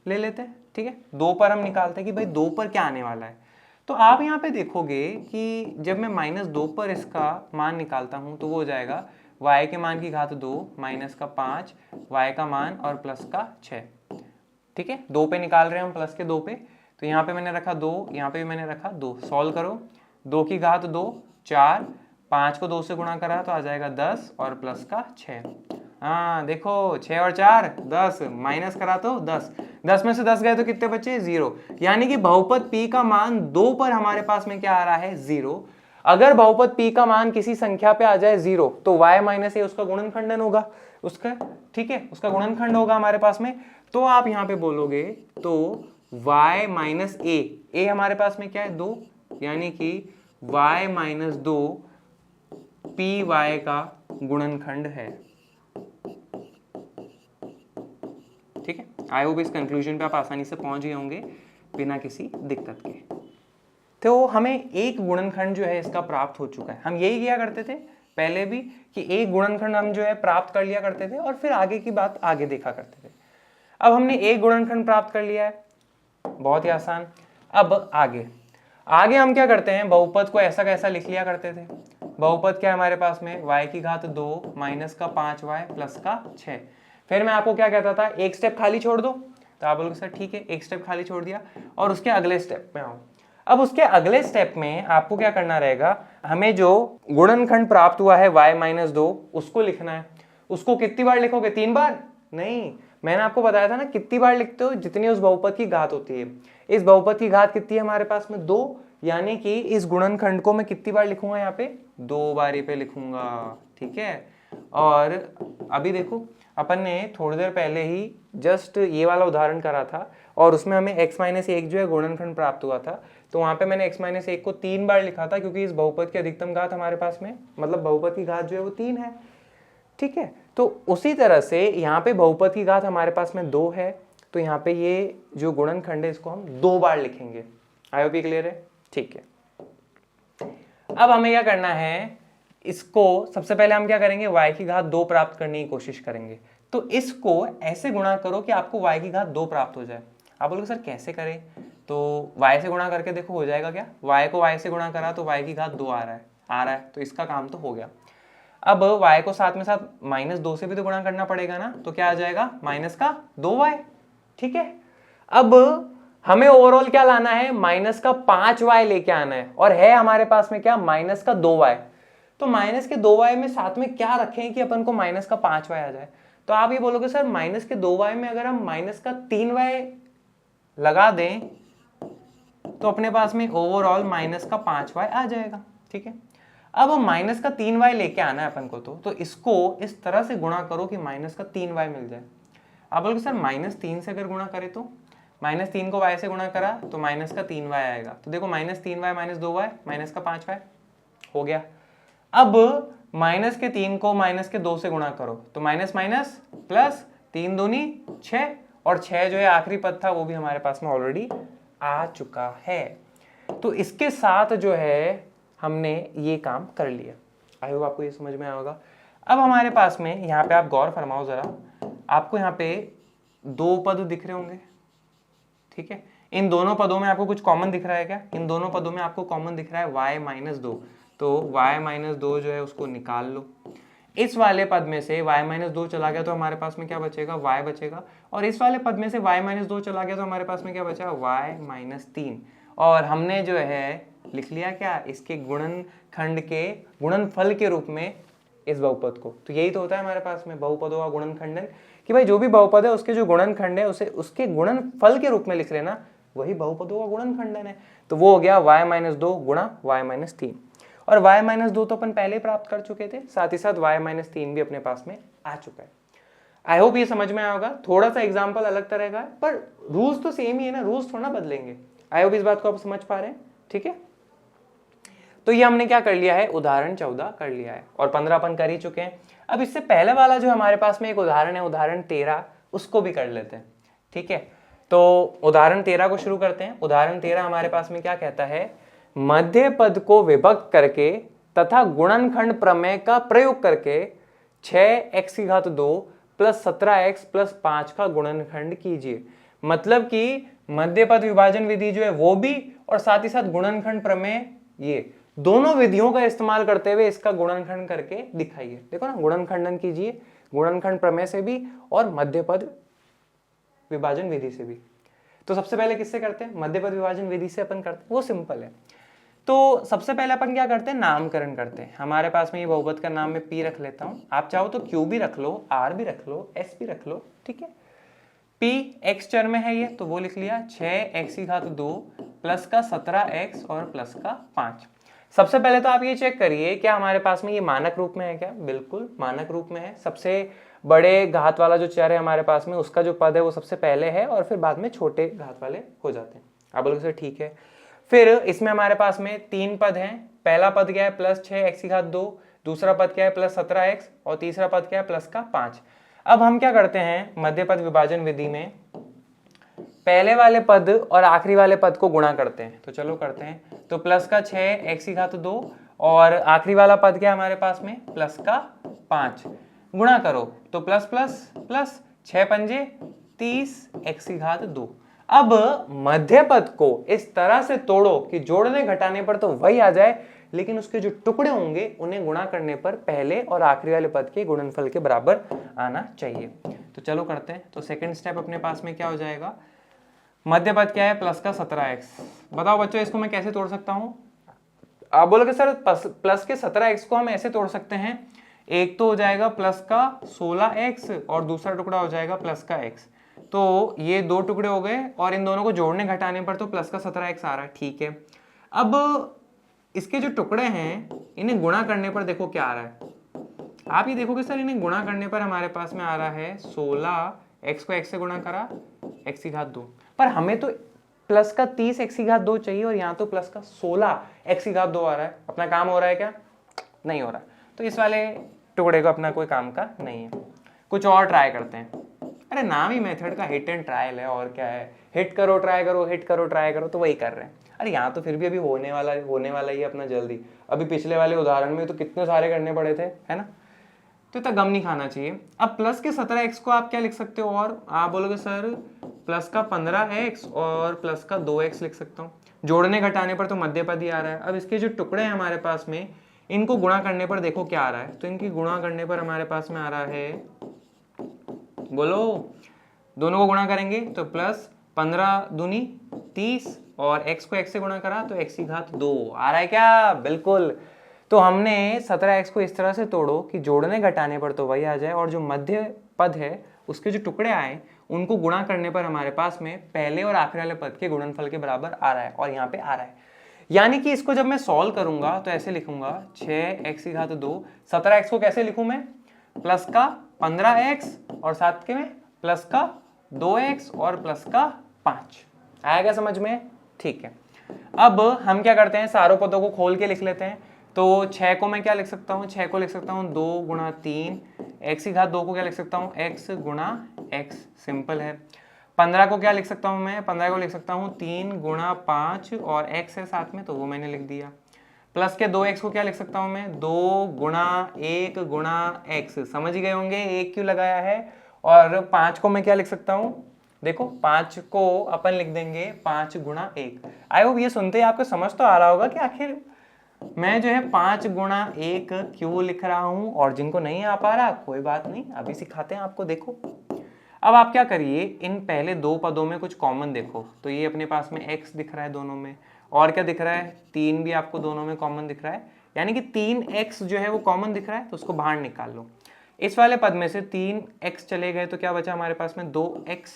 ले लेते हैं, ठीक है। 2 पर हम निकालते हैं कि भाई 2 पर क्या आने वाला है। तो आप यहाँ पे देखोगे कि जब मैं -2 पर इसका मान निकालता हूँ तो वो हो जाएगा y के मान की घात 2 माइनस का 5, y का मान और प्लस का 6, ठीक है। 2 पे निकाल रहे हैं हम, प्लस के 2 पे, तो यहाँ पे मैंने रखा 2, यहाँ पे भी मैंने रखा 2। सॉल्व करो, 2 की घात 2 4, 5 को 2 से गुणा करा तो आ जाएगा 10 और प्लस का 6। हाँ देखो 6 और 4 10, माइनस करा तो 10, 10 में से 10 गए तो कितने बचे, 0। यानी कि बहुपद p का मान 2 पर हमारे पास में क्या आ रहा है, 0। अगर बहुपद p का मान किसी संख्या पे आ जाए 0 तो y माइनस ए उसका गुणनखंडन होगा उसका, ठीक है, उसका गुणनखंड होगा हमारे पास में। तो आप यहाँ पे बोलोगे तो y माइनस ए हमारे पास में क्या है 2, यानी कि y माइनस 2 पी वाई का गुणनखंड है, ठीक है। आई होप इस कंक्लूजन पे आप आसानी से पहुंच गए होंगे बिना किसी दिक्कत के। तो हमें एक गुणनखंड जो है इसका प्राप्त हो चुका है। हम यही किया करते थे पहले भी कि एक गुणनखंड हम जो है प्राप्त कर लिया करते थे और फिर आगे की बात आगे देखा करते थे। अब हमने एक गुणनखंड प्राप्त कर लिया है, बहुत ही आसान। अब आगे हम क्या करते हैं, बहुपद को ऐसा कैसा लिख लिया करते थे। बहुपद क्या है हमारे पास में, y की घात 2 माइनस का 5y प्लस का 6। फिर मैं आपको क्या कहता था, एक स्टेप खाली छोड़ दो, तो आप बोलोगे सर ठीक है, एक स्टेप खाली छोड़ दिया और उसके अगले स्टेप में आओ। अब उसके अगले स्टेप में आपको क्या करना रहेगा, हमें जो गुणनखंड प्राप्त हुआ है y माइनस 2 उसको लिखना है। उसको कितनी बार लिखोगे, 3 बार? नहीं, मैंने आपको बताया था ना कितनी बार लिखते हो, जितनी उस बहुपद की घात होती है। इस बहुपद की घात कितनी है हमारे पास में, 2, यानी कि इस गुणनखंड को मैं कितनी बार लिखूंगा, यहाँ पे 2 बारी पे लिखूंगा, ठीक है। और अभी देखो अपन ने थोड़ी देर पहले ही जस्ट ये वाला उदाहरण करा था और उसमें हमें x माइनस 1 जो है गुणनखंड प्राप्त हुआ था। तो वहां पे मैंने x माइनस 1 को 3 बार लिखा था क्योंकि इस बहुपद की अधिकतम घात हमारे पास में, मतलब बहुपद की घात जो है वो 3 है, ठीक है। तो उसी तरह से यहाँ पे बहुपद की घात हमारे पास में 2 है, तो यहाँ पे ये जो गुणनखंड है इसको हम 2 बार लिखेंगे। आई होप ये क्लियर है, ठीक है। अब हमें क्या करना है, इसको सबसे पहले हम क्या करेंगे, y की घात 2 प्राप्त करने की कोशिश करेंगे। तो इसको ऐसे गुणा करो कि आपको y की घात 2 प्राप्त हो जाए। आप बोलोगे सर कैसे करें, तो y से गुणा करके देखो हो जाएगा क्या, y को y से गुणा करा तो y की घात 2 आ रहा है, तो इसका काम तो हो गया। अब y को साथ में साथ -2 से भी तो गुणा करना पड़ेगा ना, तो क्या आ जाएगा, माइनस का 2y, ठीक है। अब हमें ओवरऑल क्या लाना है, माइनस का 5y लेके आना है और है हमारे पास में क्या, माइनस का 2y। तो माइनस के 2y में साथ में क्या रखें कि अपन को माइनस का 5y आ जाए। तो आप ये बोलोगे सर माइनस के 2y में अगर हम माइनस का 3y लगा दें तो अपने पास में ओवरऑल माइनस का 5y आ जाएगा। ठीक है, अब माइनस का 3y लेके आना है अपन को, तो इसको इस तरह से गुणा करो कि माइनस का 3y मिल जाए। आप बोलोगे सर -3 से अगर गुणा करें तो -3 को y से गुणा करा तो माइनस का 3y आएगा। तो देखो -3y - 2y माइनस का 5y हो गया। अब माइनस के 3 को माइनस के 2 से गुणा करो तो माइनस माइनस प्लस 3 दूनी 6 और 6 जो है आखिरी पद था वो भी हमारे पास में ऑलरेडी आ चुका है। तो इसके साथ जो है हमने ये काम कर लिया। आई होप आपको ये समझ में आया होगा। अब हमारे पास में यहाँ पे आप गौर फरमाओ जरा, आपको यहाँ पे 2 पद दिख रहे होंगे। ठीक है, इन दोनों पदों में आपको कुछ कॉमन दिख रहा है क्या? इन दोनों पदों में आपको कॉमन दिख रहा है y - 2, तो y - 2 जो है उसको निकाल लो। इस वाले पद में से y - 2 चला गया तो हमारे पास में क्या बचेगा? y बचेगा। और इस वाले पद में से y - 2 चला गया तो हमारे पास में क्या बचा? y - 3। और हमने जो है लिख लिया क्या? इसके गुणनखंड के गुणनफल के रूप में इस बहुपद को। तो यही तो होता है हमारे पास में बहुपदों का गुणनखंडन, कि भाई जो भी बहुपद है उसके जो गुणनखंड है उसे उसके गुणनफल के रूप में लिख लेना, वही बहुपदों का गुणनखंडन है। तो वो हो गया y - 2 गुणा y - 3। और y - 2 तो अपन पहले ही प्राप्त कर चुके थे, साथ ही साथ y - 3 भी अपने पास में आ चुका है। आई होप ये समझ में आया होगा। थोड़ा सा एग्जाम्पल अलग तरह का है पर रूल्स तो सेम ही है ना, रूल्स थोड़ा बदलेंगे। आई होप इस बात को आप समझ पा रहे हैं। ठीक है, तो ये हमने क्या कर लिया है? उदाहरण 14 कर लिया है और 15 अपन कर ही चुके हैं। अब इससे पहले वाला जो हमारे पास में एक उदाहरण है, उदाहरण 13, उसको भी कर लेते हैं। ठीक है, तो उदाहरण 13 को शुरू करते हैं। उदाहरण 13 हमारे पास में क्या कहता है? मध्य पद को विभक्त करके तथा गुणनखंड प्रमेय का प्रयोग करके 6x⁻² + 17x + 5 का गुणनखंड कीजिए। मतलब कि मध्य पद विभाजन विधि जो है वो भी और साथ ही साथ गुणनखंड प्रमेय, ये दोनों विधियों का इस्तेमाल करते हुए इसका गुणनखंड करके दिखाइए। देखो ना, गुणनखंडन कीजिए गुणनखंड प्रमेय से भी और मध्य पद विभाजन विधि से भी। तो सबसे पहले किससे करते हैं? मध्य पद विभाजन विधि से अपन करते हैं, वो सिंपल है। तो सबसे पहले अपन क्या करते हैं? नामकरण करते हैं। हमारे पास में ये बहुपद का नाम मैं P रख लेता हूं, आप चाहो तो Q भी रख लो, R भी रख लो, S भी रख लो। ठीक है, P x चर में है ये, तो वो लिख लिया 6x⁻² प्लस का 17x और प्लस का 5। सबसे पहले तो आप ये चेक करिए क्या हमारे पास में ये मानक रूप में है क्या? बिल्कुल मानक रूप में है। सबसे बड़े घात वाला जो चर है हमारे पास में उसका जो पद है वो सबसे पहले है और फिर बाद में छोटे घात वाले हो जाते हैं। आप बोलोगे सर ठीक है। फिर इसमें हमारे पास में 3 पद हैं। पहला पद क्या है? +6x⁻², दूसरा पद क्या है? +17x और तीसरा पद क्या है? प्लस का 5। अब हम क्या करते हैं? मध्य पद विभाजन विधि में पहले वाले पद और आखिरी वाले पद को गुणा करते हैं। तो चलो करते हैं। तो प्लस का 6x⁻² और आखिरी वाला पद क्या है हमारे पास में? प्लस का 5 गुणा करो तो प्लस प्लस प्लस 6 पंजे 30x⁻²। अब मध्य पद को इस तरह से तोड़ो कि जोड़ने घटाने पर तो वही आ जाए, लेकिन उसके जो टुकड़े होंगे उन्हें गुणा करने पर पहले और आखिरी वाले पद के गुणनफल के बराबर आना चाहिए। तो चलो करते हैं। तो सेकंड स्टेप अपने पास में क्या हो जाएगा? मध्य पद क्या है? प्लस का 17x। बताओ बच्चों इसको मैं कैसे तोड़ सकता हूं? आप बोलोगे सर प्लस के 17x को हम ऐसे तोड़ सकते हैं, एक तो हो जाएगा प्लस का 16x और दूसरा टुकड़ा हो जाएगा प्लस का x। तो ये 2 टुकड़े हो गए और इन दोनों को जोड़ने घटाने पर तो प्लस का 17x आ रहा है। ठीक है, अब इसके जो टुकड़े हैं इन्हें गुणा करने पर देखो क्या आ रहा है। आप ये देखोगे सर इन्हें गुणा करने पर हमारे पास में आ रहा है 16x को x से गुणा करा x⁻², पर हमें तो प्लस का 30x⁻² चाहिए और यहाँ तो प्लस का 16x⁻² आ रहा है। अपना काम हो रहा है क्या? नहीं हो रहा। तो इस वाले टुकड़े को अपना कोई काम का नहीं है, कुछ और ट्राई करते हैं। अरे नाम ही मेथड का हिट एंड ट्रायल है, और क्या है? हिट करो ट्राई करो, हिट करो ट्राई करो, तो वही कर रहे हैं। अरे यहाँ तो फिर भी अभी होने वाला ही अपना जल्दी। अभी पिछले वाले उदाहरण में तो कितने सारे करने पड़े थे, है ना? तो इतना गम नहीं खाना चाहिए। अब प्लस के 17x को आप क्या लिख सकते हो? और आप बोलोगे सर प्लस का 15x और प्लस का 2x लिख सकता हूँ। जोड़ने घटाने पर तो मध्य पद ही आ रहा है। अब इसके जो टुकड़े हैं हमारे पास में, इनको गुणा करने पर देखो क्या आ रहा है। तो इनकी गुणा करने पर हमारे पास में आ रहा है, बोलो, दोनों को गुणा करेंगे तो प्लस 15 दूनी 30 और x को x से गुणा करा तो x⁻² आ रहा है क्या? बिल्कुल। तो हमने 17x को इस तरह से तोड़ो कि जोड़ने घटाने पर तो वही आ जाए, और जो मध्य पद है उसके जो टुकड़े आए उनको गुणा करने पर हमारे पास में पहले और आखिरी वाले पद के गुणनफल के बराबर आ रहा है, और यहाँ पे आ रहा है। यानी कि इसको जब मैं सॉल्व करूंगा तो ऐसे लिखूंगा 6x की घात 2, 17x को कैसे लिखूं मैं, प्लस का 15x और साथ के में प्लस का 2x और प्लस का 5। आएगा समझ में? ठीक है। अब हम क्या करते हैं, सारों पदों को खोल के लिख लेते हैं। तो 6 को मैं क्या लिख सकता हूँ, 6 को लिख सकता हूँ 2 गुणा 3, x की घात 2 को क्या लिख सकता हूँ, x गुणा x, सिंपल है। 15 को क्या लिख सकता हूँ मैं, 15 को लिख सकता हूँ 3 गुणा 5 और x है साथ में तो वो मैंने लिख दिया। प्लस के 2x को क्या लिख सकता हूँ मैं, 2 गुणा 1 गुणा x, समझ गए होंगे 1 क्यों लगाया है। और 5 को मैं क्या लिख सकता हूँ, देखो 5 को अपन लिख देंगे 5 गुणा 1। आई होप ये सुनते ही आपको समझ तो आ रहा होगा कि आखिर मैं जो है 5 गुणा 1 क्यों लिख रहा हूं, और जिनको नहीं आ पा रहा कोई बात नहीं, अभी सिखाते हैं आपको। देखो अब आप क्या करिए, इन पहले दो पदों में कुछ कॉमन देखो, तो ये अपने पास में x दिख रहा है दोनों में, और क्या दिख रहा है, 3 भी आपको दोनों में कॉमन दिख रहा है, यानी कि 3x जो है वो कॉमन दिख रहा है, तो उसको बाहर निकाल लो। इस वाले पद में से 3x चले गए तो क्या बचा हमारे पास में 2x,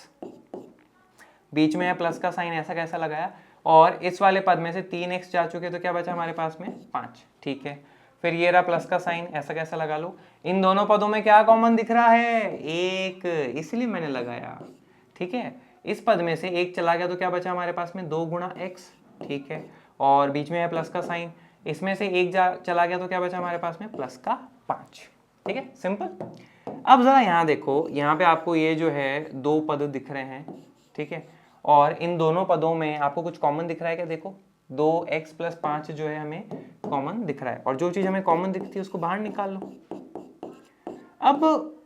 बीच में है प्लस का साइन, ऐसा कैसा लगाया, और इस वाले पद में से 3x जा चुके तो क्या बचा हमारे पास में 5। ठीक है, फिर ये रहा प्लस का साइन, ऐसा कैसा लगा लो। इन दोनों पदों में क्या कॉमन दिख रहा है, 1, इसलिए मैंने लगाया। ठीक है, इस पद में से 1 चला गया तो क्या बचा हमारे पास में 2 गुणा x। ठीक है, और बीच में है प्लस का साइन, इसमें से 1 चला गया तो क्या बचा हमारे पास में प्लस का 5। ठीक है, सिंपल। अब जरा यहाँ देखो, यहाँ पे आपको ये जो है 2 पद दिख रहे हैं। ठीक है, और इन दोनों पदों में आपको कुछ कॉमन दिख रहा है क्या, देखो 2x प्लस 5 जो है हमें कॉमन दिख रहा है, और जो चीज हमें कॉमन दिखती है उसको बाहर निकाल लो। अब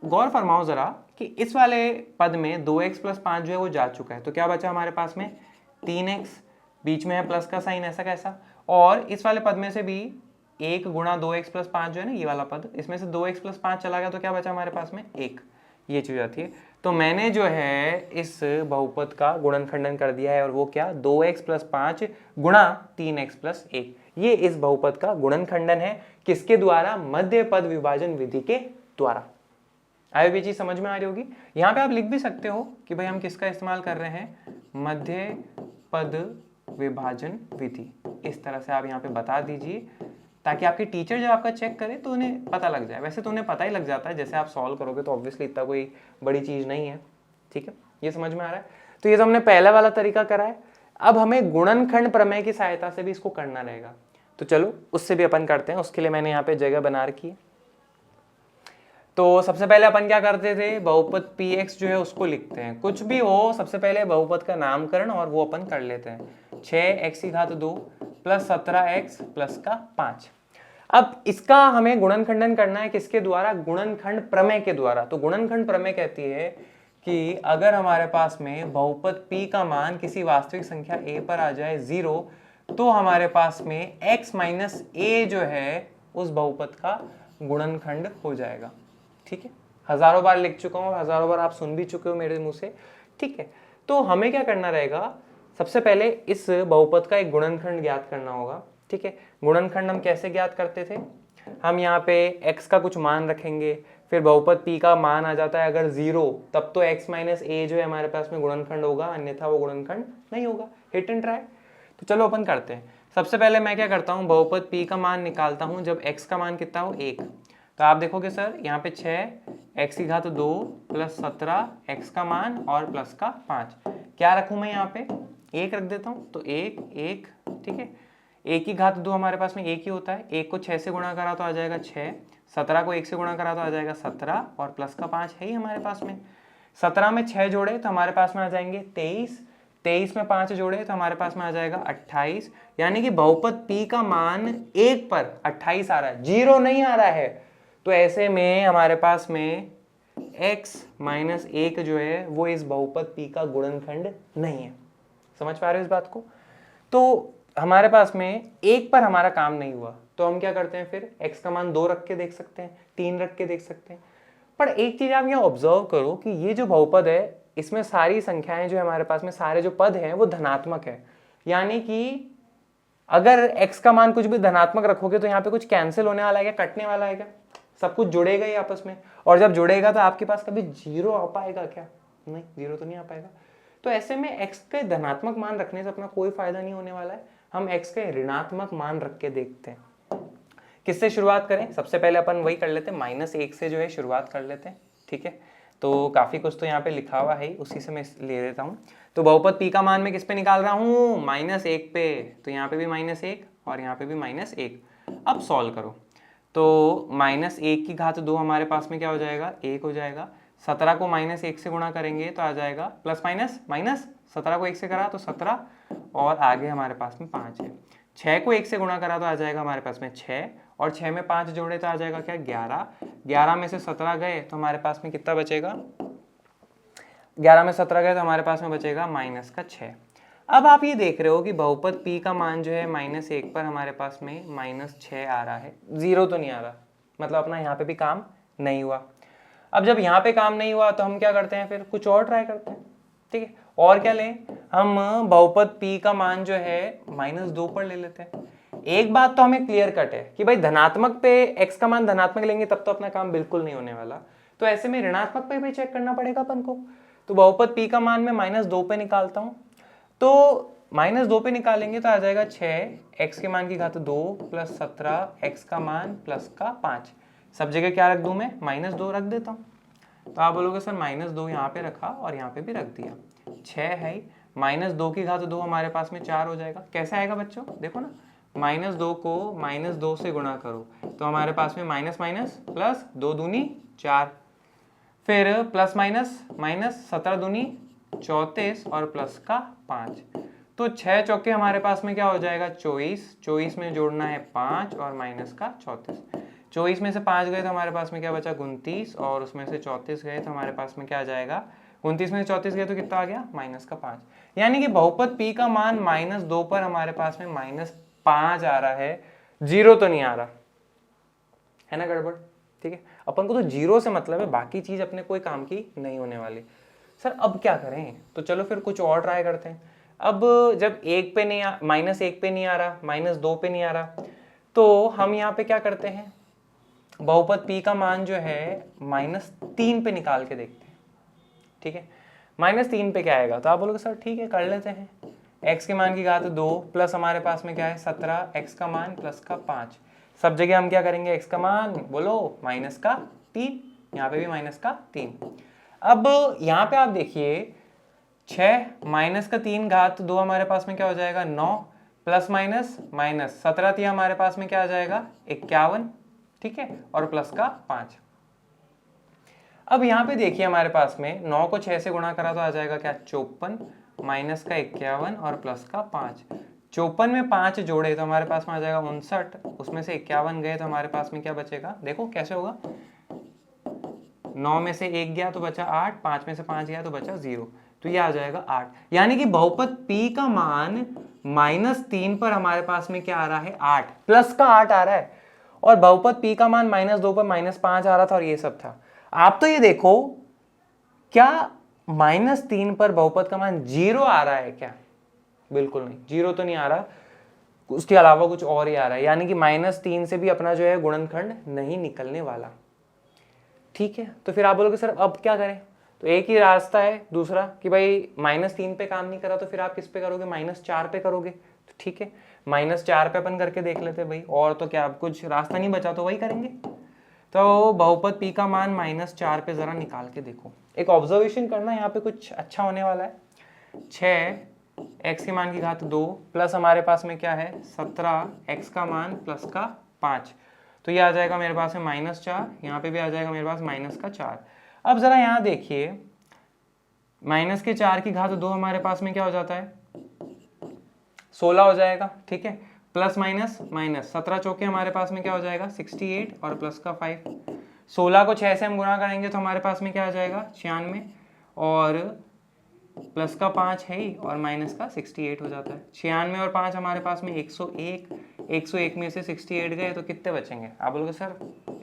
गौर फरमाओ जरा कि इस वाले पद में 2x प्लस 5 जो है वो जा चुका है, तो क्या बचा हमारे पास में 3x, बीच में है प्लस का साइन, ऐसा कैसा, और इस वाले पद में से भी 1 गुणा 2x प्लस 5 जो है ना ये वाला पद, इसमें से 2x प्लस 5 चला गया तो क्या बचा हमारे पास में 1, ये चीज आती है। तो मैंने जो है इस बहुपद का गुणनखंडन कर दिया है, और वो क्या, 2x प्लस 5 गुणा 3x प्लस 1, ये इस बहुपद का गुणनखंडन है। किसके द्वारा, मध्य पद विभाजन विधि के द्वारा। आई भी चीज समझ में आ रही होगी। यहाँ पे आप लिख भी सकते हो कि भाई हम किसका इस्तेमाल कर रहे हैं, मध्य पद विभाजन विधि, इस तरह से आप यहाँ पे बता दीजिए, ताकि आपके टीचर जब आपका चेक करे तो उन्हें पता लग जाए। वैसे तो उन्हें पता ही लग जाता है, जैसे आप सॉल्व करोगे तो ऑब्वियसली इतना कोई बड़ी चीज नहीं है। ठीक है, ये समझ में आ रहा है। तो ये तो हमने पहला वाला तरीका करा है। अब हमें गुणनखंड प्रमेय की सहायता से भी इसको करना रहेगा, तो चलो उससे भी अपन करते हैं। उसके लिए मैंने यहाँ पे जगह बना रखी है। तो सबसे पहले अपन क्या करते थे, बहुपद px जो है उसको लिखते हैं, कुछ भी हो सबसे पहले बहुपद का नामकरण और वो अपन कर लेते हैं। 6x की घात 2 प्लस 17x प्लस का 5। अब इसका हमें गुणनखंडन करना है, किसके द्वारा, गुणनखंड प्रमेय के द्वारा। तो गुणनखंड प्रमेय कहती है कि अगर हमारे पास में बहुपद p का मान किसी वास्तविक संख्या a पर आ जाए 0, तो हमारे पास में x माइनस a जो है उस बहुपद का गुणनखंड हो जाएगा। ठीक है, हजारों बार लिख चुका हूं और हजारों बार आप सुन भी चुके हो मेरे मुंह से। ठीक है, तो हमें क्या करना रहेगा, सबसे पहले इस बहुपद का एक गुणनखंड ज्ञात करना होगा। ठीक है, गुणनखंड हम कैसे ज्ञात करते थे, हम यहाँ पे x का कुछ मान रखेंगे, फिर बहुपद p का मान आ जाता है अगर 0, तब तो x माइनस a जो है हमारे पास में गुणनखंड होगा, अन्यथा वो गुणनखंड नहीं होगा। Hit and try. तो चलो अपन करते हैं। सबसे पहले मैं क्या करता हूँ, बहुपद p का मान निकालता हूँ जब x का मान कितना हो 1। तो आप देखोगे सर यहाँ पे 6x की घात 2 प्लस 17 x का मान और प्लस का 5, क्या रखूँ मैं यहाँ पे 1 रख देता हूँ, तो 1 1। ठीक है, 1 की घात 2 हमारे पास में 1 ही होता है, 1 को 6 से गुणा करा तो आ जाएगा 6, 17 को 1 से गुणा करा तो आ जाएगा 17 और प्लस का 5 है ही हमारे पास में। 17 में 6 जोड़े तो हमारे पास में आ जाएंगे 23, 23 में 5 जोड़े तो हमारे पास में आ जाएगा 28, यानी कि बहुपद p का मान 1 पर 28 आ रहा है, 0 नहीं आ रहा है। तो ऐसे में हमारे पास में x माइनस 1 जो है वो इस बहुपद p का गुणनखंड नहीं है। समझ पा रहे हो इस बात को। तो हमारे पास में 1 पर हमारा काम नहीं हुआ, तो हम क्या करते हैं, फिर x का मान 2 रख के देख सकते हैं, 3 रख के देख सकते हैं। पर एक चीज आप यहाँ ऑब्जर्व करो कि ये जो बहुपद है इसमें सारी संख्याएं जो हमारे पास में, सारे जो पद हैं वो धनात्मक है, यानी कि अगर x का मान कुछ भी धनात्मक रखोगे तो यहाँ पे कुछ कैंसिल होने वाला है क्या, कटने वाला है क्या, सब कुछ जुड़ेगा ही आपस में। और जब जुड़ेगा तो आपके पास कभी जीरो आ पाएगा क्या, नहीं, जीरो तो नहीं आ पाएगा। तो ऐसे में x के धनात्मक मान रखने से अपना कोई फायदा नहीं होने वाला है, हम x के ऋणात्मक मान रख के देखते हैं। किससे शुरुआत करें, सबसे पहले अपन वही कर लेते हैं, -1 से जो है शुरुआत कर लेते हैं, ठीक है। तो काफी कुछ तो यहाँ पे लिखा हुआ है, उसी से मैं ले लेता हूँ। तो बहुपद p का मान मैं किस पे निकाल रहा हूँ, -1 पे, तो यहाँ पे भी -1 और यहाँ पे भी -1। अब सॉल्व करो तो -1 की घात 2 हमारे पास में क्या हो जाएगा, 1 हो जाएगा। 17 को -1 से गुणा करेंगे तो आ जाएगा प्लस माइनस माइनस, 17 को 1 से करा तो 17 और आगे हमारे पास में 5 है। 6 को 1 से गुणा करा तो आ जाएगा हमारे पास में 6 और 6 में 5 जोड़े तो आ जाएगा क्या, 11। 11 में से 17 गए तो हमारे पास में कितना बचेगा, 11 में 17 गए तो हमारे पास में बचेगा -6। अब आप ये देख रहे हो कि बहुपद p का मान जो है -1 पर हमारे पास में -6 आ रहा है, जीरो तो नहीं आ रहा, मतलब अपना यहाँ पे भी काम नहीं हुआ। अब जब यहाँ पे काम नहीं हुआ तो हम क्या करते हैं, फिर कुछ और ट्राई करते हैं, ठीक है। और क्या लें, हम बहुपद p का मान जो है -2 पर ले लेते हैं। एक बात तो हमें क्लियर कट है कि भाई धनात्मक पे x का मान धनात्मक लेंगे तब तो अपना काम बिल्कुल नहीं होने वाला, तो ऐसे में ऋणात्मक पे भी चेक करना पड़ेगा अपन को। तो बहुपद p का मान मैं -2 पे निकालता हूँ, तो -2 पे निकालेंगे तो आ जाएगा 6, x के मान की घात 2 प्लस 17, x का मान प्लस का 5। सब जगह क्या रख दूं मैं, -2 रख देता हूँ। तो आप बोलोगे सर -2 यहाँ पे रखा और यहाँ पे भी रख दिया, 6 है, -2 की घात 2 हमारे पास में 4 हो जाएगा। कैसे आएगा बच्चों, देखो ना, -2 को -2 से गुणा करो तो हमारे पास में माइनस माइनस प्लस 2 दूनी 4, फिर प्लस माइनस माइनस 17 दूनी 34 और प्लस का 5, तो 6 चौके हमारे पास में क्या हो जाएगा, 24। 24 में जोड़ना है 5 और माइनस का 34। 24 में से 5 गए तो हमारे पास में क्या बचा, 29 और उसमें से 34 गए तो हमारे पास में क्या आ जाएगा, 29 में से 34 गए तो कितना आ गया, -5। यानी कि बहुपद p का मान -2 पर हमारे पास में -5 आ रहा है, जीरो तो नहीं आ रहा है ना, गड़बड़, ठीक है। अपन को तो जीरो से मतलब है, बाकी चीज अपने कोई काम की नहीं होने वाली। सर अब क्या करें, तो चलो फिर कुछ और ट्राई करते हैं। अब जब -1 पे नहीं आ रहा, -2 पे नहीं आ रहा, तो हम यहाँ पे क्या करते हैं, बहुपद p का मान जो है -3 पे निकाल के देखते हैं, ठीक है। -3 पे क्या आएगा, तो आप बोलोगे सर ठीक है कर लेते हैं। x के मान की घात 2 प्लस हमारे पास में क्या है 17, x का मान प्लस का 5। सब जगह हम क्या करेंगे, x का मान बोलो -3, यहाँ पे भी -3। अब यहाँ पे आप देखिए 6 -3 घात 2 हमारे पास में क्या हो जाएगा, 9 प्लस माइनस माइनस 17 थी हमारे पास में क्या आ जाएगा, 51, ठीक है, और प्लस का 5। अब यहाँ पे देखिए हमारे पास में 9 को 6 से गुणा करा तो आ जाएगा क्या, 54, माइनस का 51 और प्लस का 5। 54 में 5 जोड़े तो हमारे पास में आ जाएगा 59, उसमें से 51 गए तो हमारे पास में क्या बचेगा, देखो कैसे होगा, 9 में से 1 गया तो बचा 8, 5 में से 5 गया तो बचा 0, तो ये आ जाएगा 8। यानी कि बहुपद p का मान -3 पर हमारे पास में क्या आ रहा है, 8, प्लस का 8 आ रहा है, और बहुपद p का मान -2 पर -5 आ रहा था और ये सब था। आप तो ये देखो, क्या -3 पर बहुपद का मान 0 आ रहा है क्या, बिल्कुल नहीं, 0 तो नहीं आ रहा, उसके अलावा कुछ और ही आ रहा है, यानी कि -3 से भी अपना जो है गुणनखंड नहीं निकलने वाला, ठीक है। तो फिर आप बोलोगे सर अब क्या करें, तो एक ही रास्ता है दूसरा कि भाई -3 पे काम नहीं करा तो फिर आप किस पे करोगे, -4 पे करोगे, तो ठीक है, -4 पे अपन करके देख लेते भाई, और तो क्या, अब कुछ रास्ता नहीं बचा तो वही करेंगे। तो बहुपद p का मान -4 पे जरा निकाल के देखो, एक ऑब्जर्वेशन करना, यहाँ पे कुछ अच्छा होने वाला है। 6 x के मान की घात 2 प्लस हमारे पास में क्या है 17, x का मान प्लस का 5, तो ये आ जाएगा मेरे पास में -4, यहाँ पे भी आ जाएगा मेरे पास -4। अब जरा यहाँ देखिए, -4 की घात 2 हमारे पास में क्या हो जाता है, 16 हो जाएगा, ठीक है, प्लस माइनस माइनस 17 चौके हमारे पास में क्या हो जाएगा 68 और प्लस का 5। 16 को 6 से हम गुणा करेंगे तो हमारे पास में क्या आ जाएगा 96 और प्लस का 5 है ही और माइनस का 68 हो जाता है। 96 और 5 हमारे पास में 101, 101 में से 68 गए तो कितने बचेंगे, आप बोलोगे सर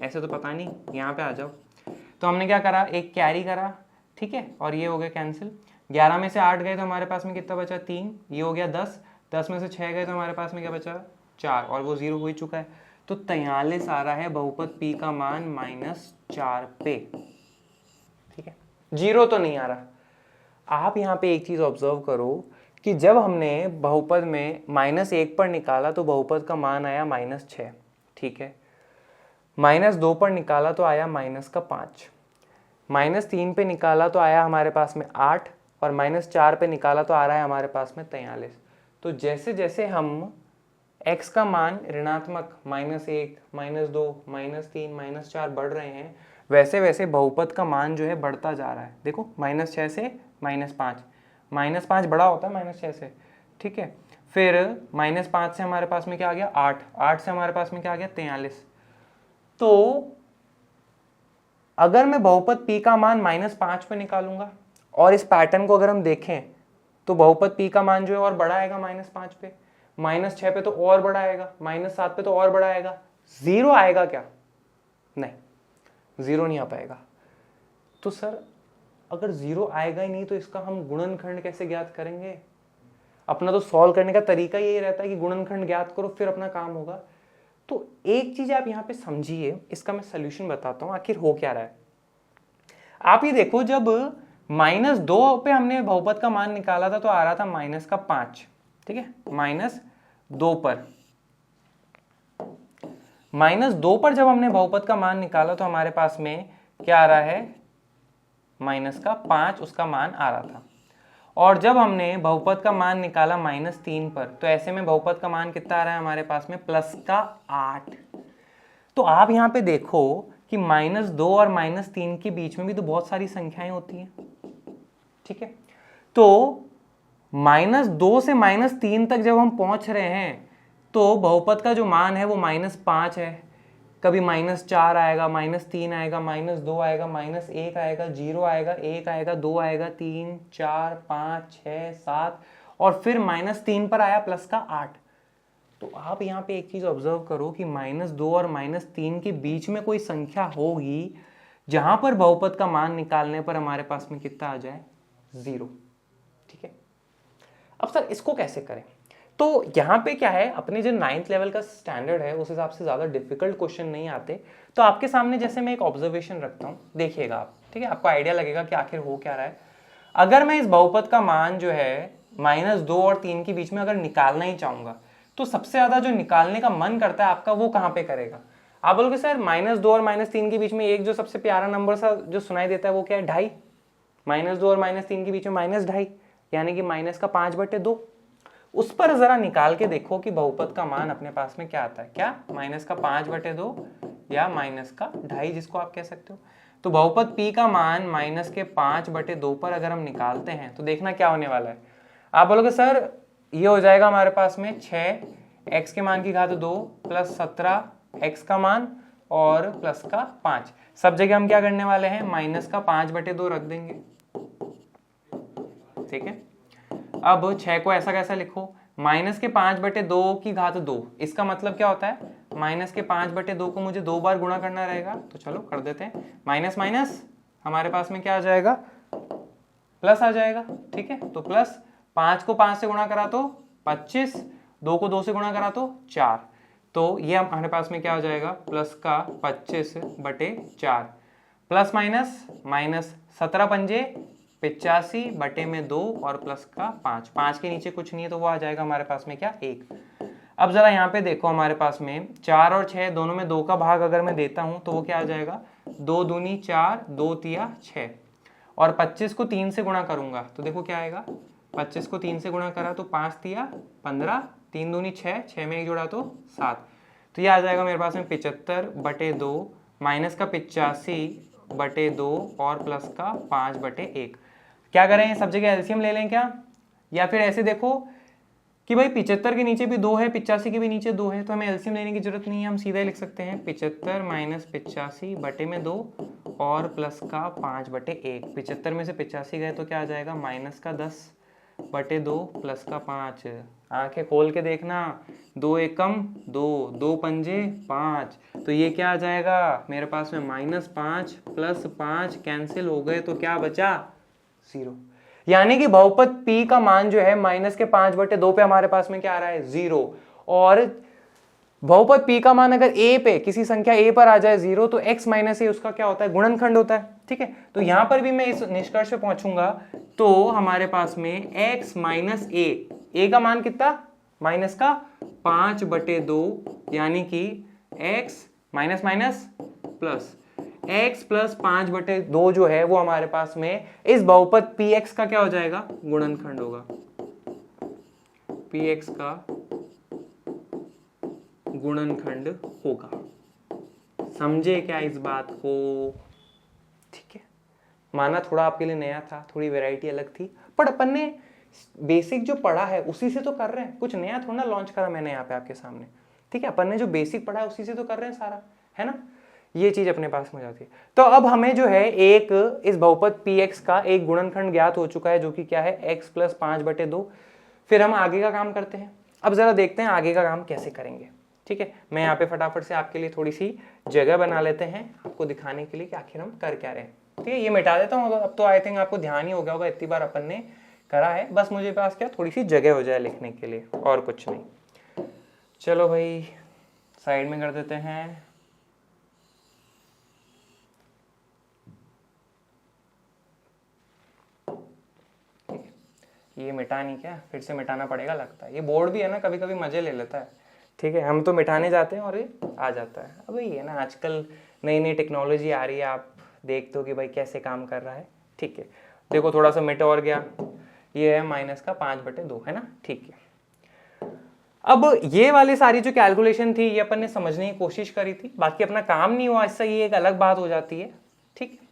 ऐसे तो पता नहीं, यहाँ पे आ जाओ। तो हमने क्या करा, एक कैरी करा, ठीक है, और ये हो गया कैंसिल। 11 में से 8 गए तो हमारे पास में कितना बचा 3, ये हो गया 10, 10 में से 6 गए तो हमारे पास में क्या बचा 4 और वो 0 हो ही चुका है। तो 43 आ रहा है बहुपद p का मान -4 पे। ठीक है, 0 तो नहीं आ रहा। आप यहाँ पे एक चीज ऑब्जर्व करो कि जब हमने बहुपद में -1 पर निकाला तो बहुपद का मान आया -6। ठीक है, -2 पर निकाला तो आया -5, -3 पे निकाला तो आया हमारे पास में 8 और -4 पे निकाला तो आ रहा है हमारे पास में 43। तो जैसे जैसे हम x का मान ऋणात्मक -1, -2, -3, -4 बढ़ रहे हैं वैसे वैसे बहुपद का मान जो है बढ़ता जा रहा है। देखो -6 से -5, -5 बड़ा होता है -6 से। ठीक है, फिर -5 से हमारे पास में क्या आ गया 8, 8 से हमारे पास में क्या आ गया 43। तो अगर मैं बहुपद p का मान -5 पे निकालूंगा और इस पैटर्न को अगर हम देखें तो बहुपद p का मान जो है और बड़ा आएगा -5 पे, -6 पे तो और बड़ा आएगा, -7 पे तो और बड़ा आएगा। 0 आएगा क्या? नहीं, 0 नहीं आ पाएगा। तो सर अगर 0 आएगा ही नहीं तो इसका हम गुणनखंड कैसे ज्ञात करेंगे? अपना तो सॉल्व करने का तरीका यही रहता है कि गुणनखंड ज्ञात करो फिर अपना काम होगा। तो एक चीज आप यहाँ पे समझिए, इसका मैं सोल्यूशन बताता हूँ आखिर हो क्या रहा है। आप ये देखो, जब -2 पे हमने बहुपद का मान निकाला था तो आ रहा था -5। ठीक है, -2 पर, -2 पर जब हमने बहुपद का मान निकाला तो हमारे पास में क्या आ रहा है -5 उसका मान आ रहा था। और जब हमने बहुपद का मान निकाला -3 पर तो ऐसे में बहुपद का मान कितना आ रहा है हमारे पास में +8। तो आप यहाँ पे देखो कि -2 और -3 के बीच में भी तो बहुत सारी संख्याएं होती हैं। ठीक है, तो -2 से -3 तक जब हम पहुंच रहे हैं तो बहुपद का जो मान है वो -5 है। कभी -4 आएगा, -3 आएगा, -2 आएगा, -1 आएगा, 0 आएगा, 1 आएगा, 2 आएगा, 3, 4, 5, 6, 7 और फिर -3 पर आया +8। तो आप यहाँ पे एक चीज ऑब्जर्व करो कि -2 और -3 के बीच में कोई संख्या होगी जहां पर बहुपद का मान निकालने पर हमारे पास में कितना आ जाए 0। ठीक है, अब सर इसको कैसे करें? तो यहाँ पे क्या है, अपने जो 9th लेवल का स्टैंडर्ड है उस हिसाब से ज़्यादा डिफिकल्ट क्वेश्चन नहीं आते। तो आपके सामने जैसे मैं एक ऑब्जर्वेशन रखता हूँ, देखिएगा आप। ठीक है, आपको आइडिया लगेगा कि आखिर हो क्या रहा है। अगर मैं इस बहुपद का मान जो है -2 और 3 के बीच में अगर निकालना ही चाहूँगा तो सबसे ज़्यादा जो निकालने का मन करता है आपका वो कहाँ पे करेगा? आप बोलोगे सर -2 और -3 के बीच में एक जो सबसे प्यारा नंबर सा जो सुनाई देता है वो क्या है 2.5। -2 और -3 के बीच में -2.5 यानी कि -5/2। उस पर जरा निकाल के देखो कि बहुपद का मान अपने पास में क्या आता है, क्या -5/2 या -2.5 जिसको आप कह सकते हो। तो बहुपद p का मान -5/2 पर अगर हम निकालते हैं तो देखना क्या होने वाला है। आप बोलोगे सर ये हो जाएगा हमारे पास में 6 x के मान की घात 2 + 17 x का मान और +5। सब जगह हम क्या करने वाले हैं -5/2 रख देंगे। ठीक है, अब 6 को ऐसा कैसा लिखो -5/2 की घात 2। इसका मतलब क्या होता है -5/2 को मुझे 2 बार गुणा करना रहेगा। तो चलो कर देते हैं, माइनस माइनस हमारे पास में क्या आ जाएगा प्लस आ जाएगा। ठीक है, तो प्लस 5 को 5 से गुणा करा तो 25, 2 को 2 से गुणा करा तो 4। तो ये हमारे पास में क्या हो जाएगा +25/4 प्लस माइनस 17 पंजे 85/2 और +5। 5 के नीचे कुछ नहीं है तो वो आ जाएगा हमारे पास में क्या 1। अब जरा यहाँ पे देखो, हमारे पास में 4 और 6 दोनों में 2 का भाग अगर मैं देता हूँ तो वो क्या आ जाएगा 2 दूनी 4, 2 तिया 6 और 25 को 3 से गुणा करूंगा तो देखो क्या आएगा। 25 को 3 से गुणा करा तो 5 तिया 15, 3 दूनी 6, 6 में 1 जोड़ा तो 7। तो ये आ जाएगा मेरे पास में 75/2 माइनस का 85/2 और प्लस का 5/1। क्या करें, सब जगह एलसीएम ले लें क्या, या फिर ऐसे देखो कि भाई 75 के नीचे भी 2 है, 85 के भी नीचे 2 है, तो हमें एलसीएम लेने की जरूरत नहीं है, हम सीधा लिख सकते हैं 75 माइनस 85/2 और प्लस का 5/1। 75 में से 85 गए तो क्या आ जाएगा -10/2 प्लस का 5। आंखें खोल के देखना, 2 एकम 2, 2 पंजे 5, तो ये क्या आ जाएगा मेरे पास में -5 + 5 कैंसिल हो गए तो क्या बचा 0। यानी कि बहुपद p का मान जो है -5/2 पे हमारे पास में क्या आ रहा है 0। और बहुपद p का मान अगर a पे किसी संख्या a पर आ जाए 0 तो x - a उसका क्या होता है गुणनखंड होता है। ठीक है, तो यहां पर भी मैं इस निष्कर्ष पे पहुंचूंगा तो हमारे पास में x - a का मान कितना माइनस का 5/2 यानी कि x minus minus plus x plus 5/2 जो है वो हमारे पास में इस बहुपद px का क्या हो जाएगा गुणनखंड होगा, px का गुणनखंड होगा। समझे क्या इस बात को? ठीक है, माना थोड़ा आपके लिए नया था, थोड़ी वैरायटी अलग थी, पर अपन ने बेसिक जो पढ़ा है उसी से तो कर रहे हैं, कुछ नया थोड़ा ना लॉन्च करा मैंने यहाँ पे आपके सामने। ठीक है, अपन ने जो बेसिक पढ़ा है उसी से तो कर रहे हैं सारा, है ना। ये चीज अपने पास में जाती है। तो अब हमें जो है एक इस बहुपद px का एक गुणनखंड ज्ञात हो चुका है जो कि क्या है x प्लस 5/2। फिर हम आगे का काम करते हैं। अब जरा देखते हैं आगे का काम कैसे करेंगे। ठीक है, मैं यहाँ पे फटाफट से आपके लिए थोड़ी सी जगह बना लेते हैं आपको दिखाने के लिए कि आखिर हम कर क्या रहे हैं। ठीक है, ये मिटा देता हूँ। अब तो आई थिंक आपको ध्यान ही हो गया होगा, इतनी बार अपन ने करा है, बस मुझे पास क्या थोड़ी सी जगह हो जाए लिखने के लिए, और कुछ नहीं। चलो भाई साइड में कर देते हैं। ये मिटा नहीं, क्या फिर से मिटाना पड़ेगा लगता है। ये बोर्ड भी है ना, कभी कभी मजे ले लेता है। ठीक है, हम तो मिटाने जाते हैं और ये आ जाता है। अब ये ना आजकल नई नई टेक्नोलॉजी आ रही है, आप देखते हो कि भाई कैसे काम कर रहा है। ठीक है, देखो थोड़ा सा मिट और गया, ये है -5/2 है ना। ठीक है, अब ये वाली सारी जो कैलकुलेशन थी ये अपन ने समझने की कोशिश करी थी, बाकी अपना काम नहीं हुआ, इससे ये एक अलग बात हो जाती है। ठीक है,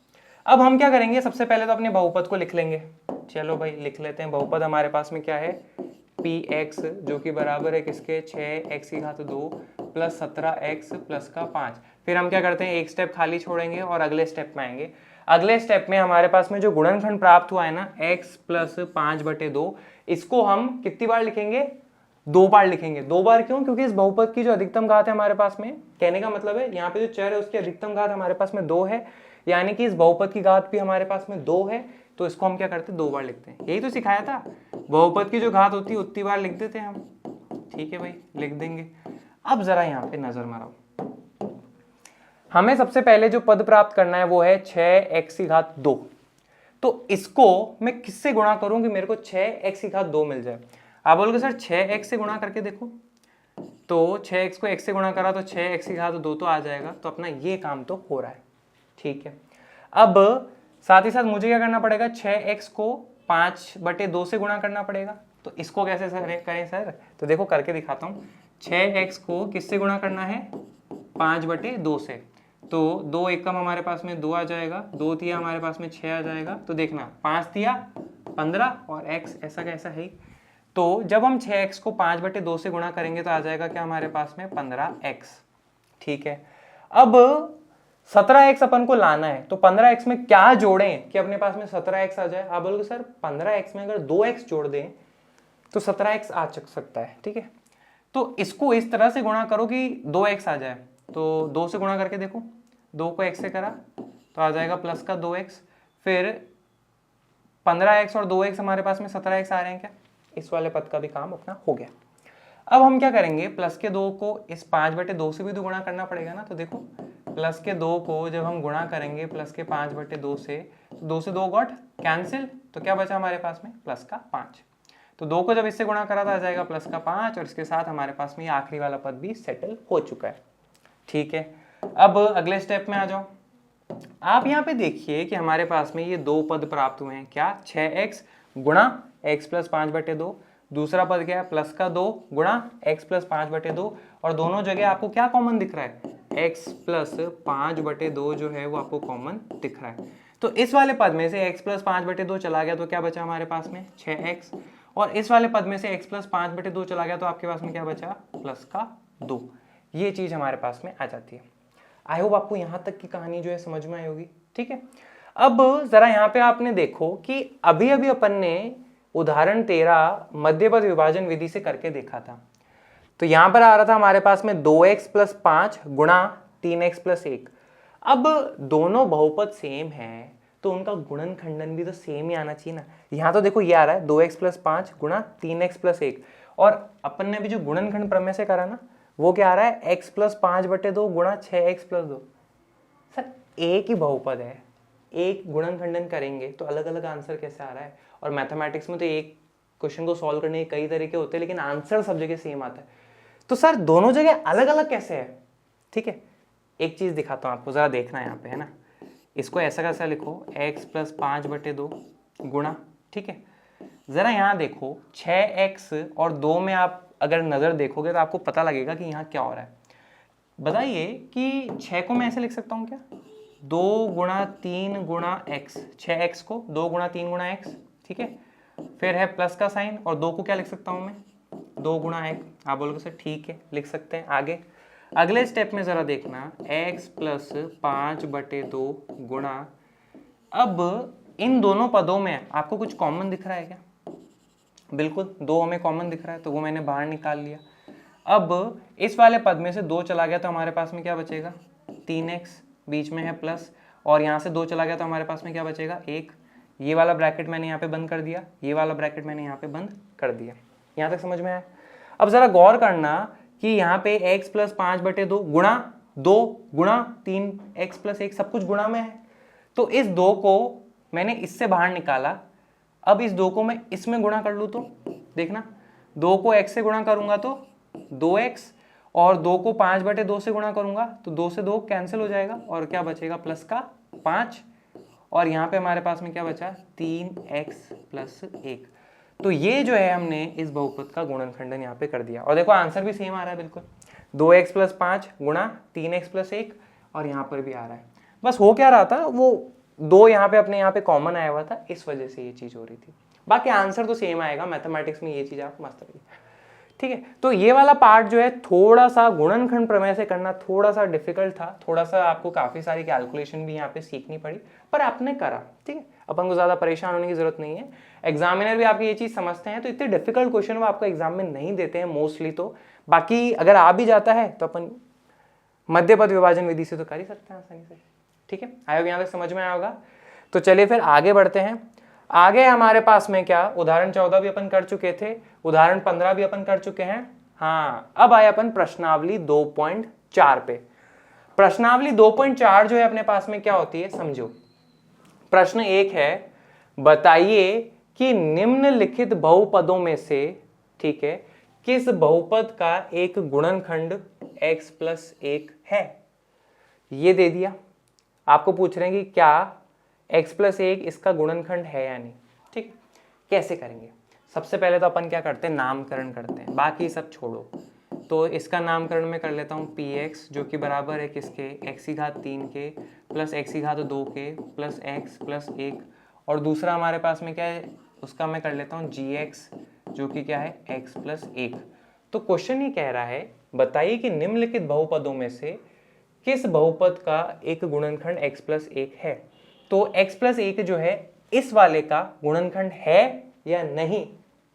अब हम क्या करेंगे, सबसे पहले तो अपने बहुपद को लिख लेंगे। चलो भाई लिख लेते हैं। बहुपद हमारे पास में क्या है px जो कि बराबर है किसके 6x² प्लस 17x प्लस का 5। फिर हम क्या करते हैं, एक स्टेप खाली छोड़ेंगे और अगले स्टेप में आएंगे। अगले स्टेप में हमारे पास में जो गुणनखंड प्राप्त हुआ है ना x प्लस 5/2, इसको हम कितनी बार लिखेंगे 2 बार लिखेंगे। 2 बार क्यों? क्योंकि इस बहुपद की जो अधिकतम घात है हमारे पास में, कहने का मतलब है यहाँ पे जो चर है उसकी अधिकतम घात हमारे पास में 2 है, यानी कि इस बहुपद की घात भी हमारे पास में 2 है, तो इसको हम क्या करते हैं 2 बार लिखते हैं। यही तो सिखाया था, बहुपद की जो घात होती है उतनी बार लिख देते हैं हम। ठीक है भाई, लिख देंगे। अब जरा यहाँ पे नजर मारो, हमें सबसे पहले जो पद प्राप्त करना है वो है 6x²। तो इसको मैं किससे गुणा करूं कि मेरे को 6x² मिल जाए? आप बोलोगे सर 6x से गुणा करके देखो, तो 6x को x से गुणा करा तो 6x² तो आ जाएगा, तो अपना ये काम तो हो रहा है। ठीक है, अब साथ ही साथ मुझे क्या करना पड़ेगा, 6x को 5/2 से गुणा करना पड़ेगा। तो इसको कैसे करें सर? तो देखो करके दिखाता हूँ। 6x को किससे गुणा करना है 5/2 से, तो 2 एकम हमारे पास में 2 आ जाएगा, 2 तिया हमारे पास में 6 आ जाएगा। तो देखना 5 तिया 15 और x ऐसा कैसा है। तो जब हम 6x को 5/2 से गुणा करेंगे तो आ जाएगा क्या हमारे पास में 15x। ठीक है, अब 17x अपन को लाना है, तो 15x में क्या जोड़ें कि अपने पास में 17x आ जाए? आप बोलोगे सर 15x में अगर 2x जोड़ दें तो 17x आ सकता है। ठीक है, तो इसको इस तरह से गुणा करो कि 2x आ जाए। तो 2 से गुणा करके देखो, 2 को x से करा तो आ जाएगा प्लस का 2x, फिर 15x और 2x हमारे पास में 17x आ रहे हैं क्या? इस वाले पद का भी काम अपना हो गया। अब हम क्या करेंगे, प्लस के 2 को इस 5/2 से भी तो गुणा करना पड़ेगा ना। तो देखो प्लस के 2 को जब हम गुणा करेंगे प्लस के 5/2 से, तो 2 से 2 गॉट कैंसिल, तो क्या बचा हमारे पास में प्लस का 5। तो 2 को जब इससे गुणा करा तो आ जाएगा प्लस का 5, और इसके साथ हमारे पास में ये आखिरी वाला पद भी सेटल हो चुका है। ठीक है, अब अगले स्टेप में आ जाओ। आप यहाँ पे देखिए कि हमारे पास में ये 2 पद प्राप्त हुए हैं, क्या 6x गुणा x प्लस 5/2, दूसरा पद क्या है प्लस का 2 गुणा x प्लस 5/2, और दोनों जगह आपको क्या कॉमन दिख रहा है, x प्लस 5/2 जो है वो आपको कॉमन दिख रहा है। तो इस वाले पद में से x प्लस 5/2 चला गया तो क्या बचा हमारे पास में 6x, और इस वाले पद में से x प्लस 5/2 चला गया तो आपके पास में क्या बचा प्लस का 2। ये चीज हमारे पास में आ जाती है। आई होप आपको यहां तक की कहानी जो है समझ में आई होगी। ठीक है, अब जरा यहाँ पे आपने देखो कि अभी अभी अपन ने उदाहरण 13 मध्यपद विभाजन विधि से करके देखा था। तो यहां पर आ रहा था हमारे पास में 2x प्लस 5 गुणा 3x प्लस 1। अब दोनों बहुपद सेम है तो उनका गुणनखंडन भी तो सेम ही आना चाहिए ना। यहाँ तो देखो ये आ रहा है 2x + 5 गुणा 3x + 1, और अपन ने भी जो गुणनखंड प्रमेय से करा ना वो क्या आ रहा है x + 5/2 गुणा 6x + 2। सर एक ही बहुपद है, एक गुणनखंडन करेंगे तो अलग अलग आंसर कैसे आ रहा है। और मैथमेटिक्स में तो एक क्वेश्चन को सॉल्व करने के कई तरीके होते हैं लेकिन आंसर सब जगह सेम आता है, तो सर दोनों जगह अलग अलग कैसे है। ठीक है, एक चीज दिखाता हूं आपको, जरा देखना यहाँ पे है ना, इसको ऐसा कैसा लिखो x + 5/2 गुणा, ठीक है, जरा यहाँ देखो 6x और 2 में आप अगर नजर देखोगे तो आपको पता लगेगा कि यहाँ क्या हो रहा है। बताइए कि 6 को मैं ऐसे लिख सकता हूँ क्या, 2 गुणा 3 गुणा x, 6x को 2 गुणा 3 गुणा x, ठीक है, फिर है प्लस का साइन, और 2 को क्या लिख सकता हूँ मैं 2 गुणा 1। आप बोलोगे सर ठीक है लिख सकते हैं। आगे अगले स्टेप में जरा देखना x + 5/2 गुणा, अब इन दोनों पदों में आपको कुछ कॉमन दिख रहा है क्या, बिल्कुल 2 हमें कॉमन दिख रहा है तो वो मैंने बाहर निकाल लिया। अब इस वाले पद में से 2 चला गया तो हमारे पास में क्या बचेगा 3x, बीच में है प्लस, और यहाँ से 2 चला गया तो हमारे पास में क्या बचेगा 1। ये वाला ब्रैकेट मैंने यहाँ पे बंद कर दिया, ये वाला ब्रैकेट मैंने यहाँ पे बंद कर दिया। यहाँ तक समझ में आया। अब जरा गौर करना कि यहाँ पे x + 5/2 गुणा 2 गुणा 3x + 1 सब कुछ गुणा में है, तो इस 2 को मैंने इससे बाहर निकाला। अब इस 2 को मैं इसमें गुणा कर लूँ तो देखना 2 को x से गुणा करूंगा तो 2x, और 2 को 5/2 से गुणा करूंगा तो 2 से 2 कैंसिल हो जाएगा और क्या बचेगा प्लस का 5, और यहाँ पे हमारे पास में क्या बचा 3x + 1। तो ये जो है हमने इस बहुपद का गुणनखंडन यहाँ पे कर दिया, और देखो आंसर भी सेम आ रहा है बिल्कुल 2x + 5 गुणा 3x + 1, और यहाँ पर भी आ रहा है। बस हो क्या रहा था, वो 2 यहाँ पे अपने यहाँ पे कॉमन आया हुआ था, इस वजह से ये चीज हो रही थी। बाकी आंसर तो सेम आएगा, मैथमेटिक्स में ये चीज आप मस्त रही। ठीक है, तो ये वाला पार्ट जो है थोड़ा सा गुणनखंड प्रमेय से करना थोड़ा सा डिफिकल्ट था, थोड़ा सा आपको काफी सारी कैलकुलेशन भी यहाँ पे सीखनी पड़ी, पर आपने करा। ठीक है, अपन को ज्यादा परेशान होने की जरूरत नहीं है, एग्जामिनर भी आपकी ये चीज समझते हैं, तो इतने डिफिकल्ट क्वेश्चन वो आपको एग्जाम में नहीं देते हैं मोस्टली। तो बाकी अगर आ भी जाता है तो अपन मध्य पद विभाजन विधि से तो कर ही सकते हैं आसानी से। ठीक है, आयोग यहाँ तक समझ में आया होगा। तो चलिए फिर आगे बढ़ते हैं। आगे हमारे पास में क्या, उदाहरण 14 भी अपन कर चुके थे, उदाहरण 15 भी अपन कर चुके हैं। हाँ, अब आए अपन प्रश्नावली 2.4 पे। प्रश्नावली 2.4 जो है अपने पास में क्या होती है समझो। प्रश्न 1 है, बताइए कि निम्नलिखित बहुपदों में से, ठीक है, किस बहुपद का एक गुणनखंड x + 1 है। ये दे दिया। आपको पूछ रहे हैं कि क्या x + 1 इसका गुणनखंड है या नहीं। ठीक, कैसे करेंगे। सबसे पहले तो अपन क्या करते हैं, नामकरण करते हैं, बाकी सब छोड़ो। तो इसका नामकरण मैं कर लेता हूँ px, जो कि बराबर है किसके, x⁻3 के प्लस x⁻2 के प्लस x + 1, और दूसरा हमारे पास में क्या है, उसका मैं कर लेता हूँ gx, जो कि क्या है x + 1। तो क्वेश्चन ये कह रहा है, बताइए कि निम्नलिखित बहुपदों में से किस बहुपद का एक गुणनखंड x + 1 है। तो x + 1 जो है इस वाले का गुणनखंड है या नहीं,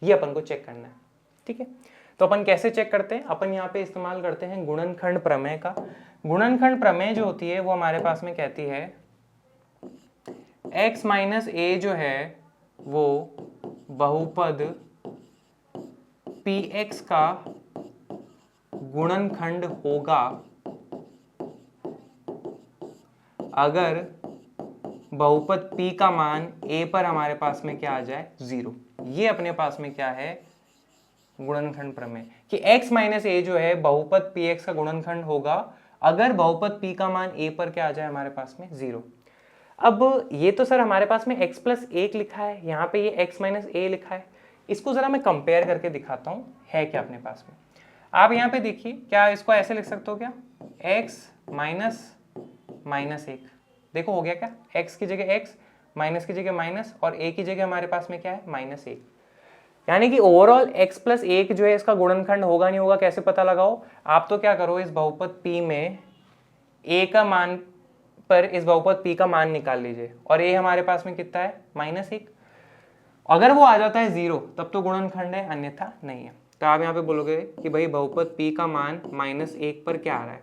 ये अपन को चेक करना है। ठीक है, तो अपन कैसे चेक करते हैं, अपन यहाँ पे इस्तेमाल करते हैं गुणनखंड प्रमेय का। गुणनखंड प्रमेय जो होती है वो हमारे पास में कहती है x - a जो है वो बहुपद px का गुणनखंड होगा अगर बहुपद p का मान a पर हमारे पास में क्या आ जाए 0। ये अपने पास में क्या है गुणनखंड प्रमेय, कि x - a जो है बहुपद px का गुणनखंड होगा अगर बहुपद p का मान a पर क्या आ जाए हमारे पास में 0। अब ये तो सर हमारे पास में x + 1 लिखा है, यहाँ पे ये x - a लिखा है। इसको जरा मैं कंपेयर करके दिखाता हूँ है क्या अपने पास में। आप यहाँ पे देखिए, क्या इसको ऐसे लिख सकते हो क्या, x - 1। देखो हो गया क्या, x की जगह x, माइनस की जगह माइनस, और a की जगह हमारे पास में क्या है -1। यानी कि ओवरऑल x + 1 जो है इसका गुणनखंड होगा नहीं होगा कैसे पता लगाओ। आप तो क्या करो, इस बहुपद p में a का मान पर इस बहुपद p का मान निकाल लीजिए, और a हमारे पास में कितना है -1। अगर वो आ जाता है 0 तब तो गुणनखंड है, अन्यथा नहीं है। तो आप यहाँ पे बोलोगे कि भाई बहुपद p का मान -1 पर क्या आ रहा है,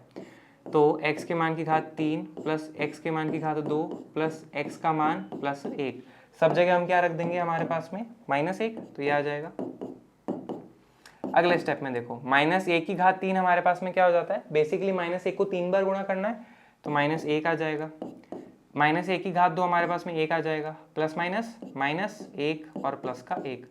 तो x के मान की घात 3 प्लस x के मान की घात 2 प्लस x का मान प्लस 1, सब जगह हम क्या रख देंगे हमारे पास में -1, तो ये आ जाएगा। अगले स्टेप में देखो -1 की घात 3 हमारे पास में क्या हो जाता है, बेसिकली -1 को 3 बार गुणा करना है तो -1 आ जाएगा, -1 की घात 2 हमारे पास में 1 आ जाएगा, प्लस माइनस -1 और प्लस का 1,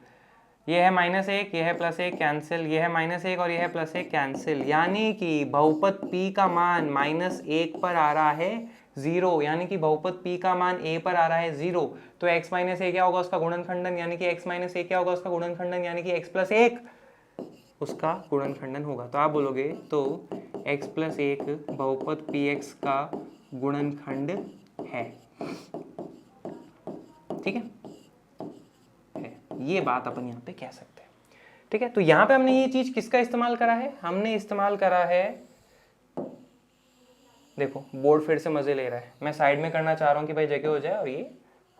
ये है -1, ये है +1 कैंसिल, ये है -1 और ये है +1 कैंसिल, यानी कि बहुपद p का मान -1 पर आ रहा है 0, यानी कि बहुपद p का मान a पर आ रहा है 0, तो x - a क्या होगा उसका गुणनखंडन, यानी कि x - a क्या होगा उसका गुणनखंडन, यानी कि x + 1 उसका गुणनखंडन होगा। तो आप बोलोगे तो x + 1 बहुपद px का गुणनखंड है, ठीक है, ये बात अपन यहाँ पे कह सकते हैं, ठीक है। तो यहाँ पे हमने ये चीज किसका इस्तेमाल करा है, हमने इस्तेमाल करा है, देखो बोर्ड फिर से मजे ले रहा है, मैं साइड में करना चाह रहा हूँ कि भाई जगह हो जाए और ये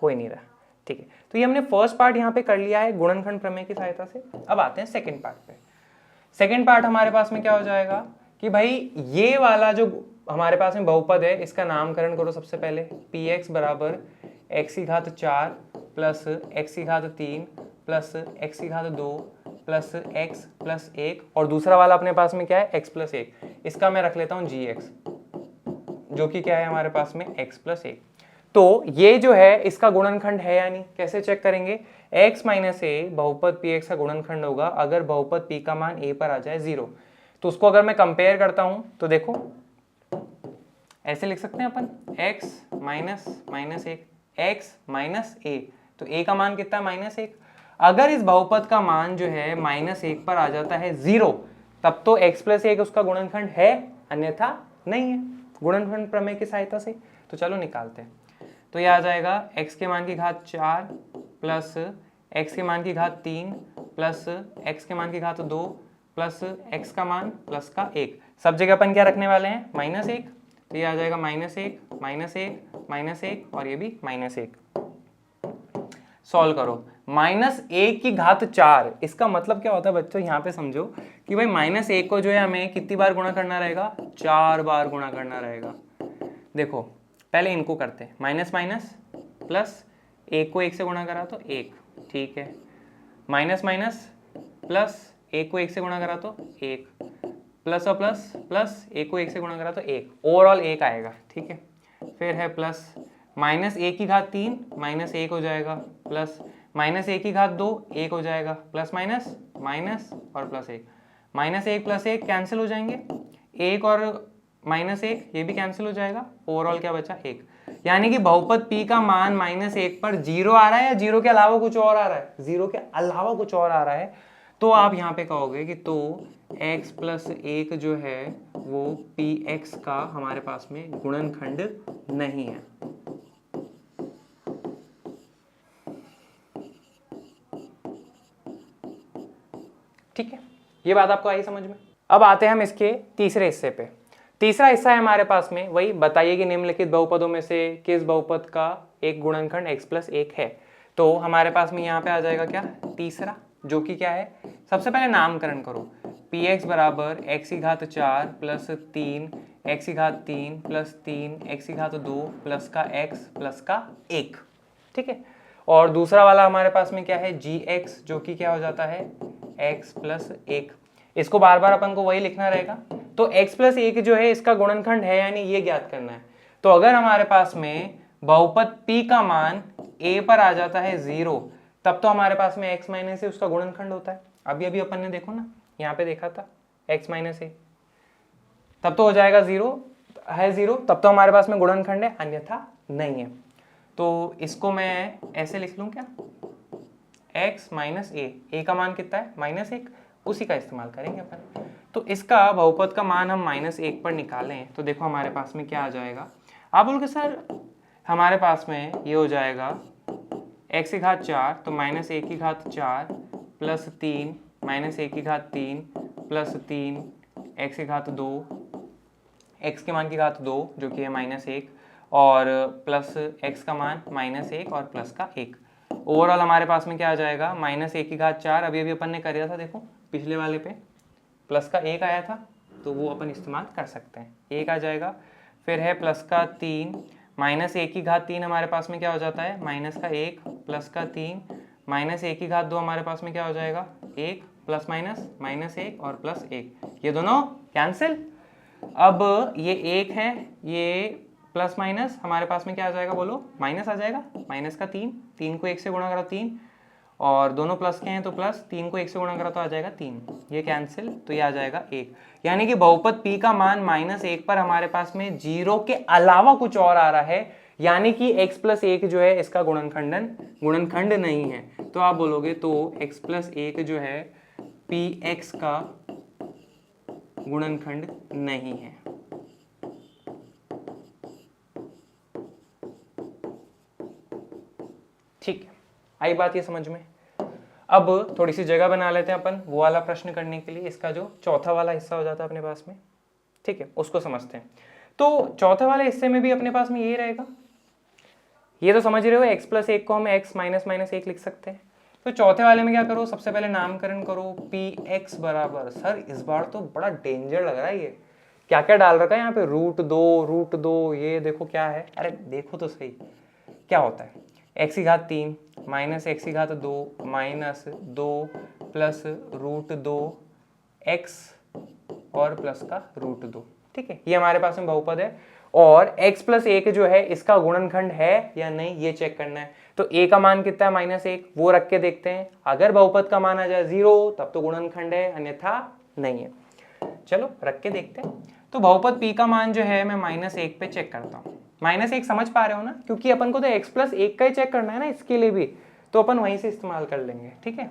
हो ही नहीं रहा, ठीक है। तो ये हमने फर्स्ट पार्ट यहाँ पे कर लिया है गुणनखंड प्रमेय की सहायता से। अब आते हैं सेकंड पार्ट पे। सेकंड पार्ट हमारे पास में क्या हो जाएगा कि भाई ये वाला जो हमारे पास में बहुपद है इसका नामकरण करो सबसे पहले, px बराबर x की घात 4 प्लस x की घात 3 प्लस x की घात 2 प्लस x प्लस 1, और दूसरा वाला अपने पास में क्या है x प्लस 1, इसका मैं रख लेता हूँ gx, जो कि क्या है हमारे पास में x प्लस 1। तो ये जो है इसका गुणनखंड है या नहीं, कैसे चेक करेंगे, x - a बहुपद px का गुणनखंड होगा अगर बहुपद p का मान a पर आ जाए 0। तो उसको अगर मैं कंपेयर करता हूं तो देखो ऐसे लिख सकते हैं अपन, x - a, तो a का मान कितना है -1, अगर इस बहुपद का मान जो है -1 पर आ जाता है 0 तब तो x + 1 उसका गुणनखंड है, अन्यथा नहीं है, गुणनखंड प्रमेय की सहायता से। तो चलो निकालते हैं, तो ये आ जाएगा x के मान की घात 4 प्लस x के मान की घात 3 प्लस x के मान की घात 2 प्लस x का मान प्लस का 1, सब जगह अपन क्या रखने वाले हैं -1, तो ये आ जाएगा -1 और ये भी -1। सॉल्व करो, -1 की घात 4, इसका मतलब क्या होता है बच्चों, यहाँ पे समझो कि भाई -1 को जो है हमें कितनी बार गुणा करना रहेगा, 4 बार गुणा करना रहेगा। देखो पहले इनको करते हैं, माइनस माइनस प्लस, 1 को 1 से गुणा करा तो 1, ठीक है, माइनस माइनस प्लस, 1 को 1 से गुणा करा तो 1, प्लस और प्लस प्लस, 1 को 1 से गुणा करा तो 1, ओवरऑल 1 आएगा, ठीक है। फिर है प्लस -1 की घात 3 -1 हो जाएगा, प्लस -1 की घात 2 1 हो जाएगा, प्लस माइनस माइनस और +1, -1 + 1 कैंसिल हो जाएंगे, 1 और -1 ये भी कैंसिल हो जाएगा, ओवरऑल क्या बचा 1, यानी कि बहुपद p का मान -1 पर 0 आ रहा है या 0 के अलावा कुछ और आ रहा है, 0 के अलावा कुछ और आ रहा है, तो आप यहाँ पे कहोगे कि तो x + 1 जो है वो px का हमारे पास में गुणनखंड नहीं है। ठीक है, ये बात आपको आई समझ में। अब आते हैं हम इसके तीसरे हिस्से पे। तीसरा हिस्सा है हमारे पास में, वही बताइए कि निम्नलिखित बहुपदों में से किस बहुपद का एक गुणनखंड x + 1 है। तो हमारे पास में यहाँ पे आ जाएगा क्या, तीसरा, जो कि क्या है, सबसे पहले नामकरण करो, px बराबर x की घात 4 प्लस 3 x की घात 3 प्लस 3 x की घात 2 प्लस का x प्लस का 1, ठीक है। और दूसरा वाला हमारे पास में क्या है, gx, जो कि क्या हो जाता है x + 1, इसको बार बार अपन को वही लिखना रहेगा। तो x + 1 जो है इसका गुणनखंड है यानी ये ज्ञात करना है। तो अगर हमारे पास में बहुपद p का मान a पर आ जाता है 0 तब तो हमारे पास में x - a उसका गुणनखंड होता है। अभी अभी अपन ने देखो ना, यहाँ पे देखा था x - a, तब तो हो जाएगा 0 है, 0 तब तो हमारे पास में गुणनखंड है, अन्यथा नहीं है। तो इसको मैं ऐसे लिख लूँ क्या, x - a का मान कितना है -1, उसी का इस्तेमाल करेंगे अपन। तो इसका बहुपद का मान हम -1 पर निकालें तो देखो हमारे पास में क्या आ जाएगा, आप बोलोगे सर हमारे पास में ये हो जाएगा x की घात 4, तो -1 की घात 4 प्लस 3 -1 की घात 3 प्लस 3 x की घात 2, x के मान की घात 2 जो कि है -1 और प्लस x का मान -1 और प्लस का 1, ओवरऑल हमारे पास में क्या आ जाएगा, -1 की घात 4, अभी अभी अपन ने कर दिया था देखो पिछले वाले पे, प्लस का 1 आया था, तो वो अपन इस्तेमाल कर सकते हैं। एक आ जाएगा, फिर है प्लस का 3 माइनस 1 की घात 3 हमारे पास में क्या हो जाता है, माइनस का 1 प्लस का 3 माइनस 1 की घात 2 हमारे पास में क्या हो जाएगा, 1 प्लस माइनस माइनस 1 और प्लस 1, ये दोनों कैंसिल। अब ये 1 है, ये प्लस माइनस हमारे पास में क्या आ जाएगा, बोलो माइनस आ जाएगा, माइनस का 3, 3 को 1 से गुणा करो 3, और दोनों प्लस के हैं तो प्लस, 3 को 1 से गुणा करो तो आ जाएगा 3, ये कैंसिल, तो ये आ जाएगा 1। यानी कि बहुपद p का मान -1 पर हमारे पास में 0 के अलावा कुछ और आ रहा है, यानी कि x प्लस 1 जो है इसका गुणनखंड नहीं है। तो आप बोलोगे तो x प्लस 1 जो है px का गुणनखंड नहीं है। ठीक है, आई बात ये समझ में। अब थोड़ी सी जगह बना लेते हैं अपन वो वाला प्रश्न करने के लिए। इसका जो चौथा वाला हिस्सा हो जाता है अपने पास में, ठीक है, उसको समझते हैं। तो चौथे वाले हिस्से में भी अपने पास में यही रहेगा, ये तो समझ रहे हो, x प्लस 1 को हम x माइनस माइनस 1 लिख सकते हैं। तो चौथे वाले में क्या करो, सबसे पहले नामकरण करो px बराबर, सर इस बार तो बड़ा डेंजर लग रहा है, ये क्या क्या डाल रखा है यहाँ पे, √2, ये देखो क्या है, अरे देखो तो सही क्या होता है, x की घात 3 माइनस x की घात 2 माइनस 2 प्लस √2 x और प्लस का √2, ठीक है, ये हमारे पास में बहुपद है। और x प्लस 1 जो है इसका गुणनखंड है या नहीं ये चेक करना है। तो a का मान कितना है, -1, वो रख के देखते हैं, अगर बहुपद का मान आ जाए 0 तब तो गुणनखंड है, अन्यथा नहीं है। चलो रख के देखते हैं। तो बहुपद p का मान जो है मैं -1 पे चेक करता हूँ। -1 समझ पा रहे हो ना, क्योंकि अपन को तो x प्लस 1 का ही चेक करना है ना, इसके लिए भी तो अपन वहीं से इस्तेमाल कर लेंगे, ठीक है।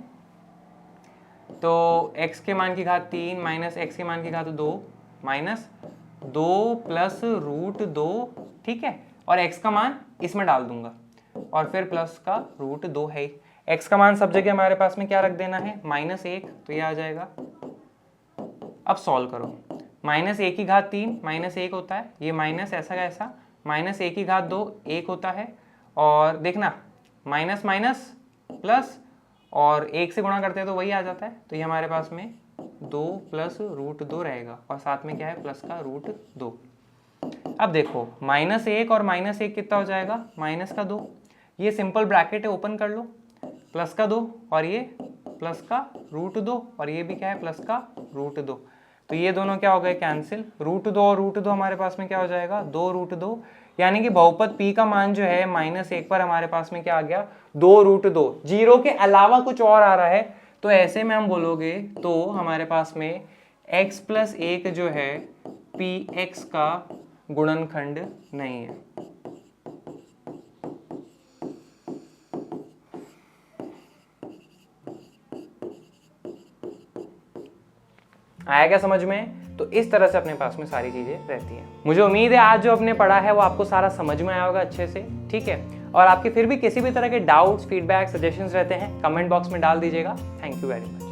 तो x के मान की घात 3 माइनस x के मान की घात 2 माइनस 2 प्लस √2, ठीक है, और x का मान इसमें डाल दूंगा और फिर प्लस का √2 है। x का मान सब जगह हमारे पास में क्या रख देना है, -1, तो ये आ जाएगा। अब सॉल्व करो, -1 की घात 3 -1 होता है, ये माइनस ऐसा का ऐसा, -1 की घात 2 1 होता है, और देखना माइनस माइनस प्लस और 1 से गुणा करते हैं तो वही आ जाता है। तो ये हमारे पास में 2 प्लस √2 रहेगा और साथ में क्या है, प्लस का √2। अब देखो -1 और -1 कितना हो जाएगा, माइनस का 2, ये सिंपल ब्रैकेट है, ओपन कर लो, प्लस का 2 और ये प्लस का √2 और ये भी क्या है, प्लस का √2। तो ये दोनों क्या हो गए, कैंसिल, √2 और √2 हमारे पास में क्या हो जाएगा, 2√2, यानी कि बहुपद p का मान जो है -1 पर हमारे पास में क्या आ गया, 2√2, 0 के अलावा कुछ और आ रहा है। तो ऐसे में हम बोलोगे तो हमारे पास में x प्लस 1 जो है px का गुणनखंड नहीं है। आया क्या समझ में? तो इस तरह से अपने पास में सारी चीजें रहती हैं। मुझे उम्मीद है आज जो आपने पढ़ा है वो आपको सारा समझ में आया होगा अच्छे से, ठीक है। और आपके फिर भी किसी भी तरह के डाउट्स, फीडबैक, सजेशंस रहते हैं कमेंट बॉक्स में डाल दीजिएगा। Thank you very much.